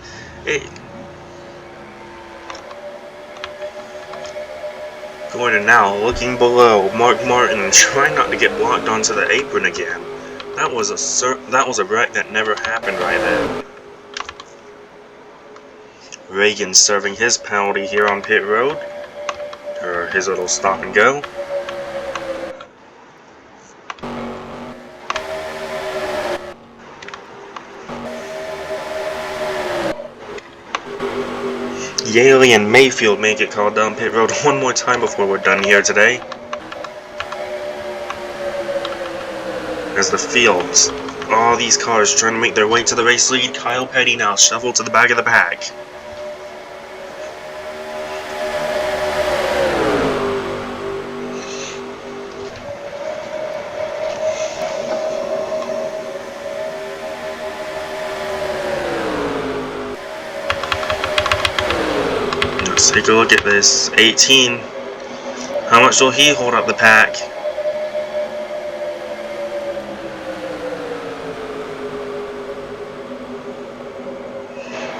Gordon now looking below Mark Martin, trying not to get blocked onto the apron again. That was a wreck that never happened right there. Reagan serving his penalty here on pit road, or his little stop and go. Yaley and Mayfield may get called down pit road one more time before we're done here today. As the fields, all these cars trying to make their way to the race lead. Kyle Petty now shuffled to the back of the pack. Let's take a look at this. 18. How much will he hold up the pack?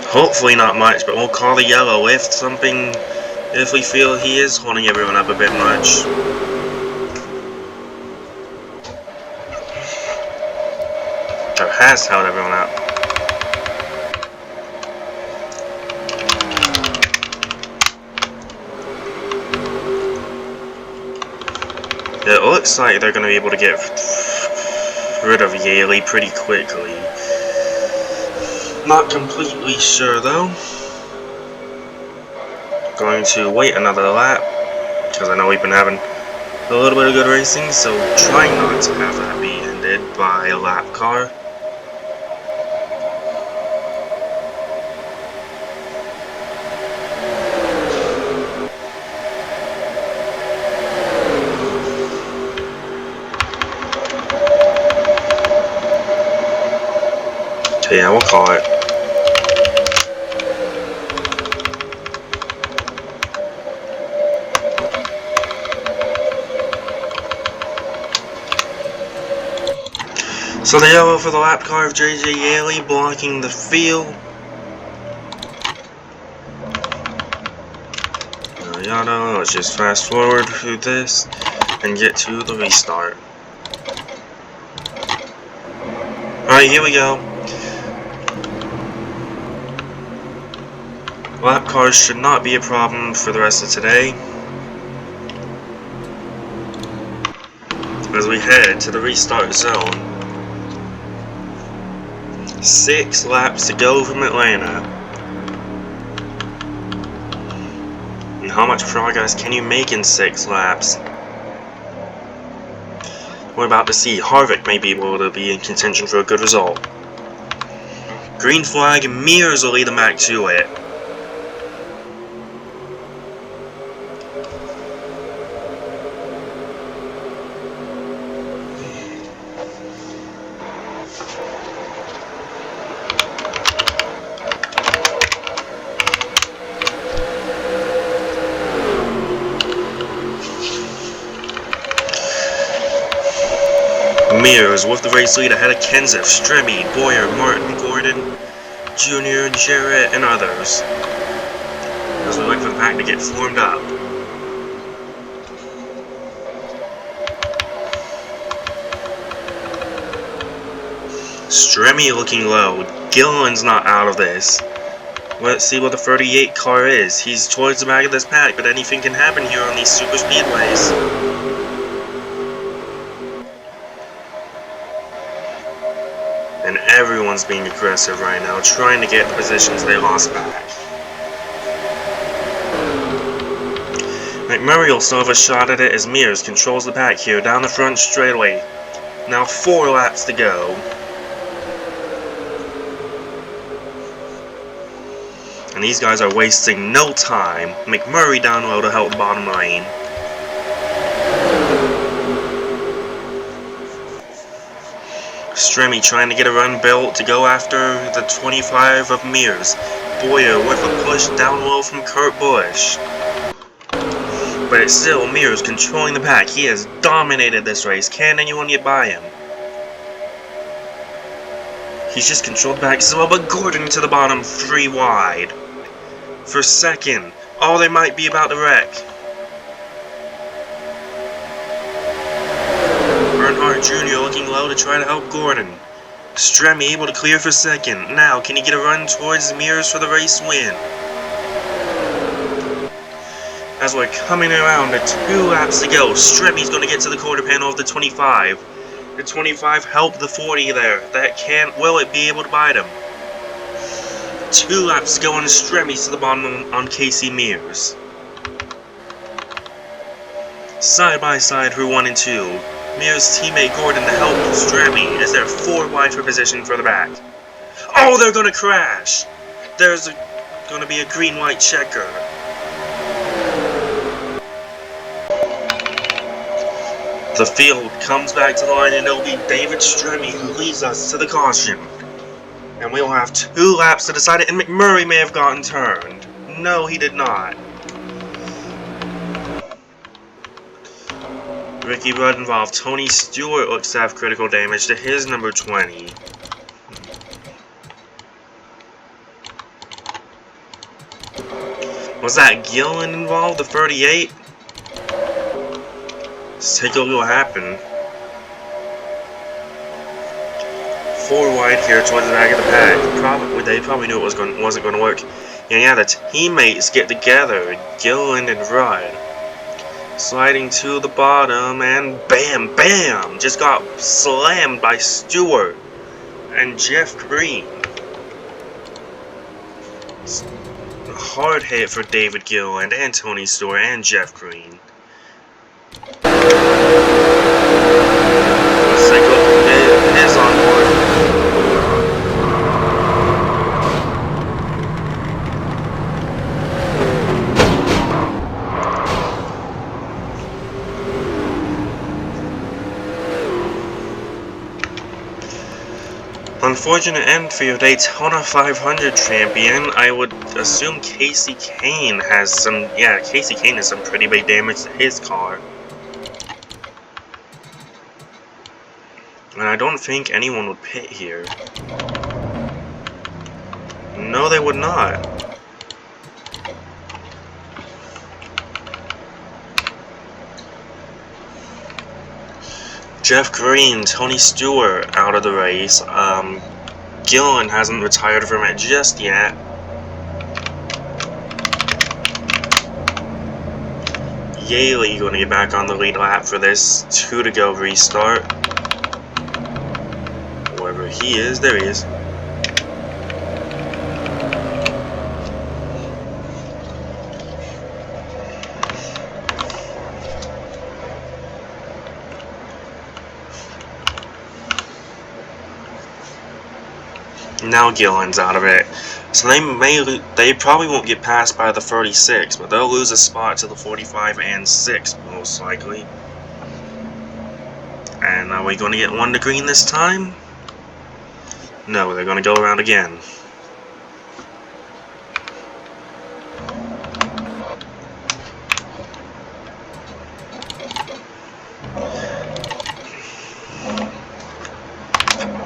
Hopefully not much, but we'll call the yellow if we feel he is holding everyone up a bit much. Or has held everyone up. It looks like they're going to be able to get rid of Yaley pretty quickly. Not completely sure though. Going to wait another lap, because I know we've been having a little bit of good racing, so trying not to have that be ended by a lap car. Okay, yeah, we'll call it. So the yellow for the lap car of JJ Yaley blocking the field. Yada, let's just fast forward through this and get to the restart. Alright, here we go. Lap cars should not be a problem for the rest of today, as we head to the restart zone. 6 laps to go from Atlanta. And how much progress can you make in 6 laps? We're about to see. Harvick may be able to be in contention for a good result. Green flag, Mears will lead them back to it. Mears with the race lead ahead of Kenseth, Stremme, Boyer, Martin, Gordon, Jr., Jarrett, and others, as we wait for the pack to get formed up. Stremme looking low. Gilliland's not out of this. Let's see what the 38 car is. He's towards the back of this pack, but anything can happen here on these super speedways. And everyone's being aggressive right now, trying to get the positions they lost back. McMurray will still have a shot at it as Mears controls the pack here down the front straightaway. Now 4 laps to go. And these guys are wasting no time. McMurray down low to help the bottom lane. Stremme trying to get a run built to go after the 25 of Mears. Boyer with a push down low from Kurt Busch. But it's still Mears controlling the pack. He has dominated this race. Can anyone get by him? He's just controlled the pack as well, but Gordon to the bottom, 3 wide. For second. Oh, they might be about to wreck. Earnhardt Jr. looking low to try to help Gordon. Stremme able to clear for second. Now, can he get a run towards Mears for the race win? As we're coming around to 2 laps to go, Stremme's going to get to the quarter panel of the 25. The 25 helped the 40 there. Will it be able to bite him? 2 laps to go and Stremme's to the bottom on Casey Mears. Side by side for 1 and 2. Mears' teammate Gordon to help Stremme as they're 4 wide for position for the back. Oh, they're going to crash! There's going to be a green-white checker. The field comes back to the line and it'll be David Stremme who leads us to the caution. And we'll have 2 laps to decide it, and McMurray may have gotten turned. No, he did not. Ricky Rudd involved. Tony Stewart looks to have critical damage to his number 20. Was that Gillen involved, the 38? Let's take a look what happened. 4 wide here towards the back of the pack. They probably knew it wasn't going to work. And yeah, the teammates get together, Gillen and Rudd. Sliding to the bottom, and bam, bam! Just got slammed by Stewart and Jeff Green. A hard hit for David Gillen and Tony Stewart and Jeff Green. Is on board. Unfortunate end for your Daytona 500 champion. I would assume Casey Kane has some. Yeah, Casey Kane has some pretty big damage to his car. And I don't think anyone would pit here. No, they would not. Jeff Green, Tony Stewart out of the race. Gillen hasn't retired from it just yet. Yaley going to get back on the lead lap for this 2 to go restart. Wherever he is, there he is. Now Gillen's out of it, so they probably won't get passed by the 36, but they'll lose a spot to the 45 and 6 most likely. And are we going to get 1 to green this time? No, they're going to go around again.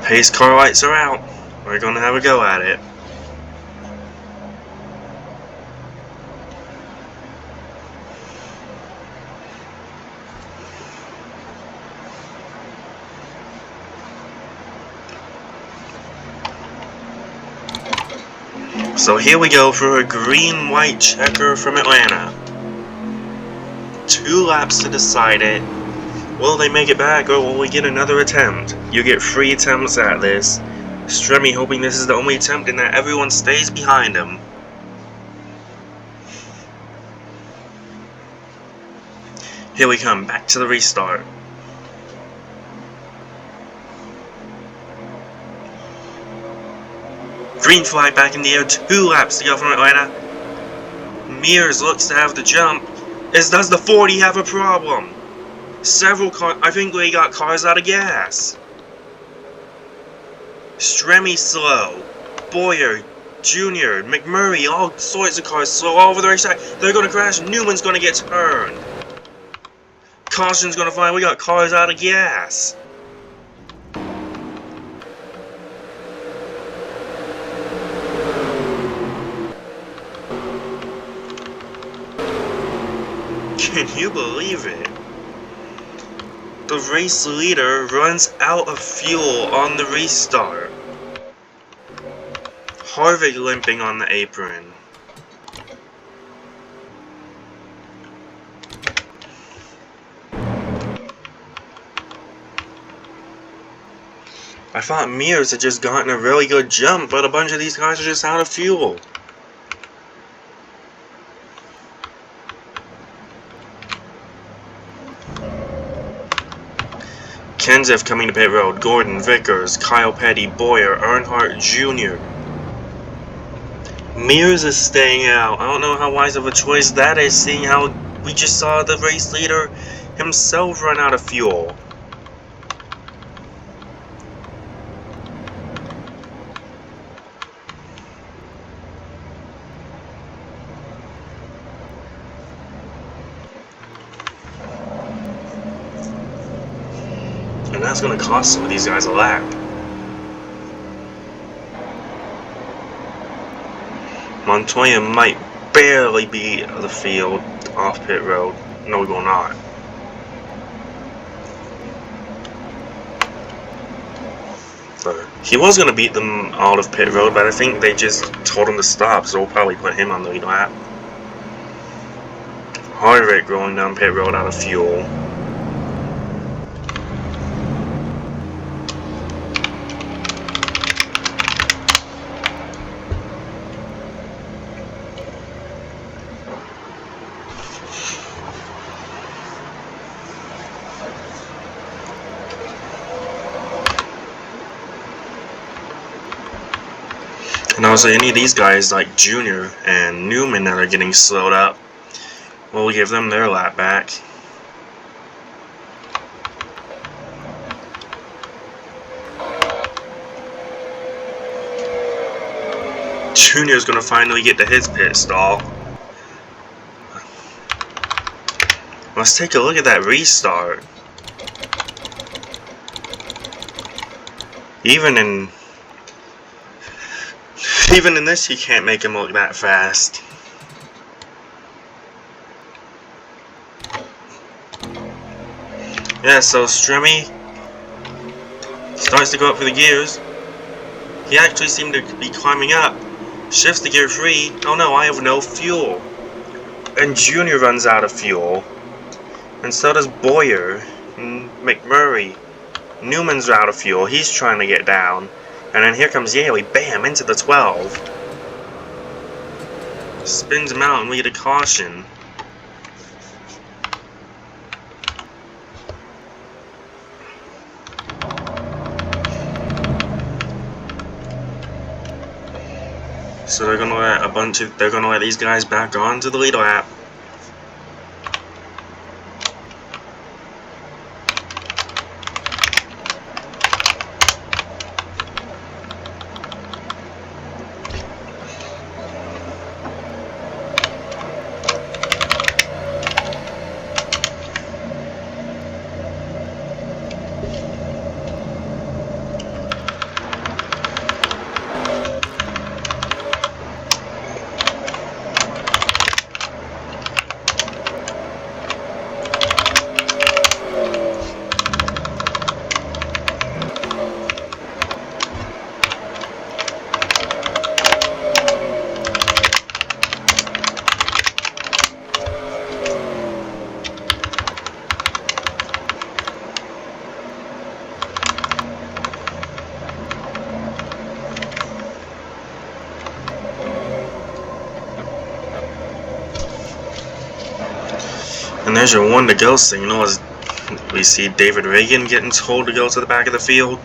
Pace car lights are out. We're going to have a go at it. So here we go for a green-white checker from Atlanta. 2 laps to decide it. Will they make it back, or will we get another attempt? You get 3 attempts at this. Stremi hoping this is the only attempt and that everyone stays behind him. Here we come, back to the restart. Green flag back in the air, 2 laps to go from Atlanta. Mears looks to have the jump. Does the 40 have a problem? Several cars, I think we got cars out of gas. Stremi slow. Boyer, Jr., McMurray, all sorts of cars slow all over the racetrack. They're going to crash. Newman's going to get turned. Caution's going to find we got cars out of gas. Can you believe it? The race leader runs out of fuel on the restart. Harvick limping on the apron. I thought Mears had just gotten a really good jump, but a bunch of these guys are just out of fuel. Kenseth coming to pit road. Gordon, Vickers, Kyle Petty, Boyer, Earnhardt Jr. Mears is staying out. I don't know how wise of a choice that is, seeing how we just saw the race leader himself run out of fuel. and that's going to cost some of these guys a lap. Montoya might barely be the field off pit road. No, we will not. But he was going to beat them out of pit road, but I think they just told him to stop, so we'll probably put him on the lead lap. Harvick rolling down pit road out of fuel. And also any of these guys like Junior and Newman that are getting slowed up, we'll give them their lap back. Junior's gonna finally get to his pit stall. Let's take a look at that restart. Even in this, you can't make him look that fast. Yeah, so Stremmy starts to go up for the gears. He actually seemed to be climbing up. Shifts to gear 3. Oh no, I have no fuel. And Junior runs out of fuel. And so does Boyer and McMurray. Newman's out of fuel. He's trying to get down. And then here comes Yaley, bam, into the 12. Spins him out and we get a caution. So they're gonna let these guys back onto the lead lap. And there's your 1 to go signal as we see David Reagan getting told to go to the back of the field.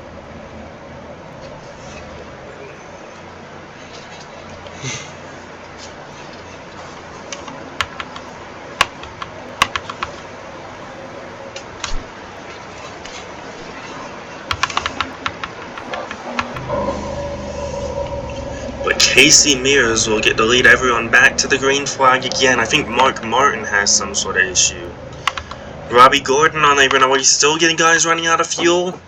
But Casey Mears will get to lead everyone back to the green flag again. I think Mark Martin has some sort of issue. Robbie Gordon on apron, are we still getting guys running out of fuel?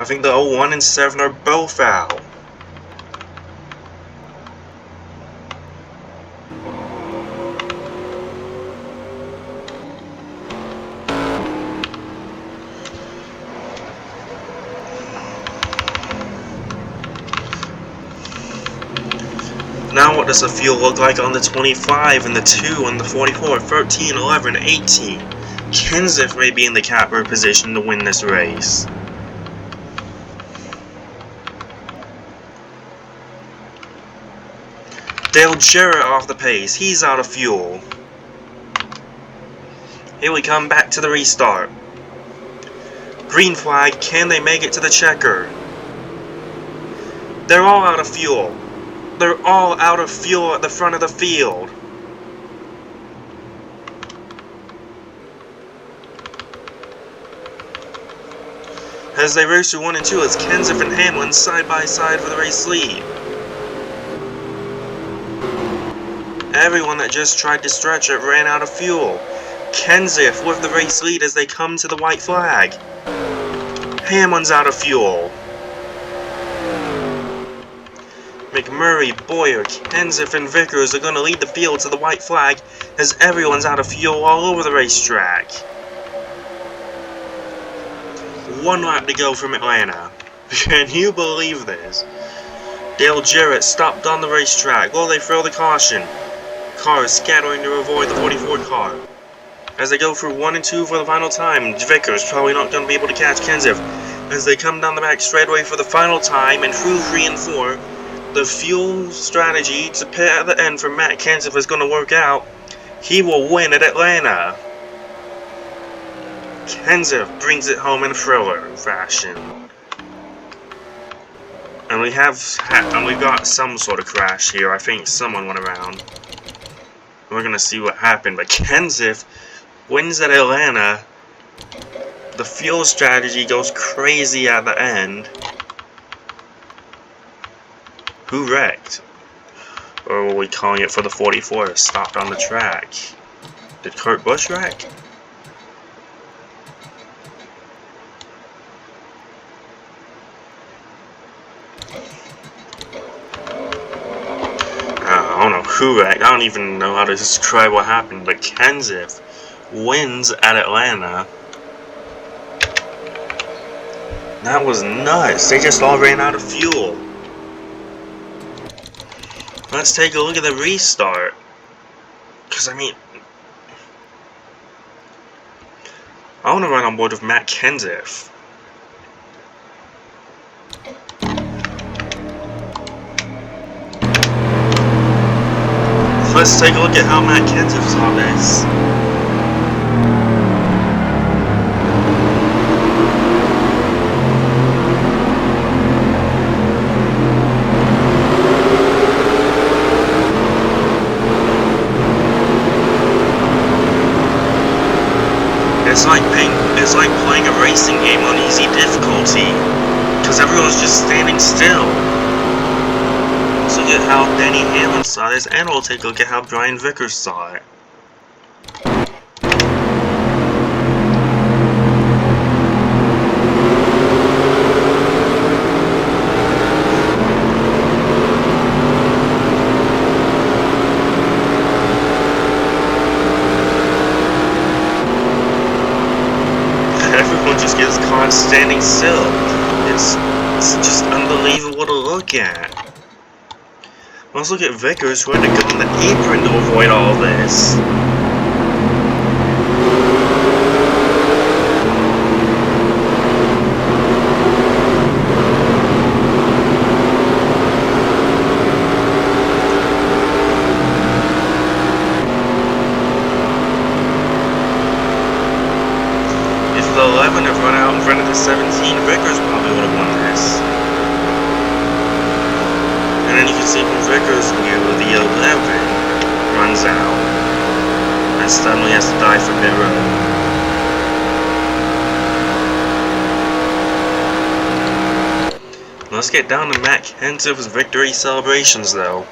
I think the 01 and 7 are both out. Now what does the fuel look like on the 25 and the 2 and the 44, 13, 11, 18? Kenseth may be in the catbird position to win this race. Dale Jarrett off the pace. He's out of fuel. Here we come back to the restart. Green flag. Can they make it to the checker? They're all out of fuel. They're all out of fuel at the front of the field. As they race through 1 and 2, it's Kenseth and Hamlin side by side for the race lead. Everyone that just tried to stretch it ran out of fuel. Kenseth with the race lead as they come to the white flag. Hamlin's out of fuel. McMurray, Boyer, Kenseth, and Vickers are going to lead the field to the white flag as everyone's out of fuel all over the racetrack. 1 lap to go from Atlanta. Can you believe this? Dale Jarrett stopped on the racetrack while they throw the caution. Cars scattering to avoid the 44 car. As they go through 1 and 2 for the final time, Vickers probably not going to be able to catch Kenseth. As they come down the back straightaway for the final time and through 3 and 4, the fuel strategy to pit at the end for Matt Kenseth is going to work out. He will win at Atlanta. Kenseth brings it home in thriller fashion. And we've got some sort of crash here. I think someone went around. We're gonna see what happened. But Kenseth wins at Atlanta. The fuel strategy goes crazy at the end. Who wrecked? Or were we calling it for the 44? Stopped on the track. Did Kurt Busch wreck? I don't know who wrecked. I don't even know how to describe what happened. But Kenseth wins at Atlanta. That was nuts. They just all ran out of fuel. Let's take a look at the restart. Because, I mean, I want to run on board with Matt Kenseth. Let's take a look at how Matt Kenseth saw this. It's like playing a racing game on easy difficulty, because everyone's just standing still. So look at how Denny Hamlin saw this, and we'll take a look at how Brian Vickers saw it. Everyone just gets caught standing still. It's just unbelievable to look at. Let's look at Vickers, who had to go on the apron to avoid all this. If the 11 had run out in front of the 17, Vickers probably would have won this. And then you can see when Vickers knew the 11 runs out and suddenly has to die for pit road. Let's get down to Matt Kenseth's victory celebrations though.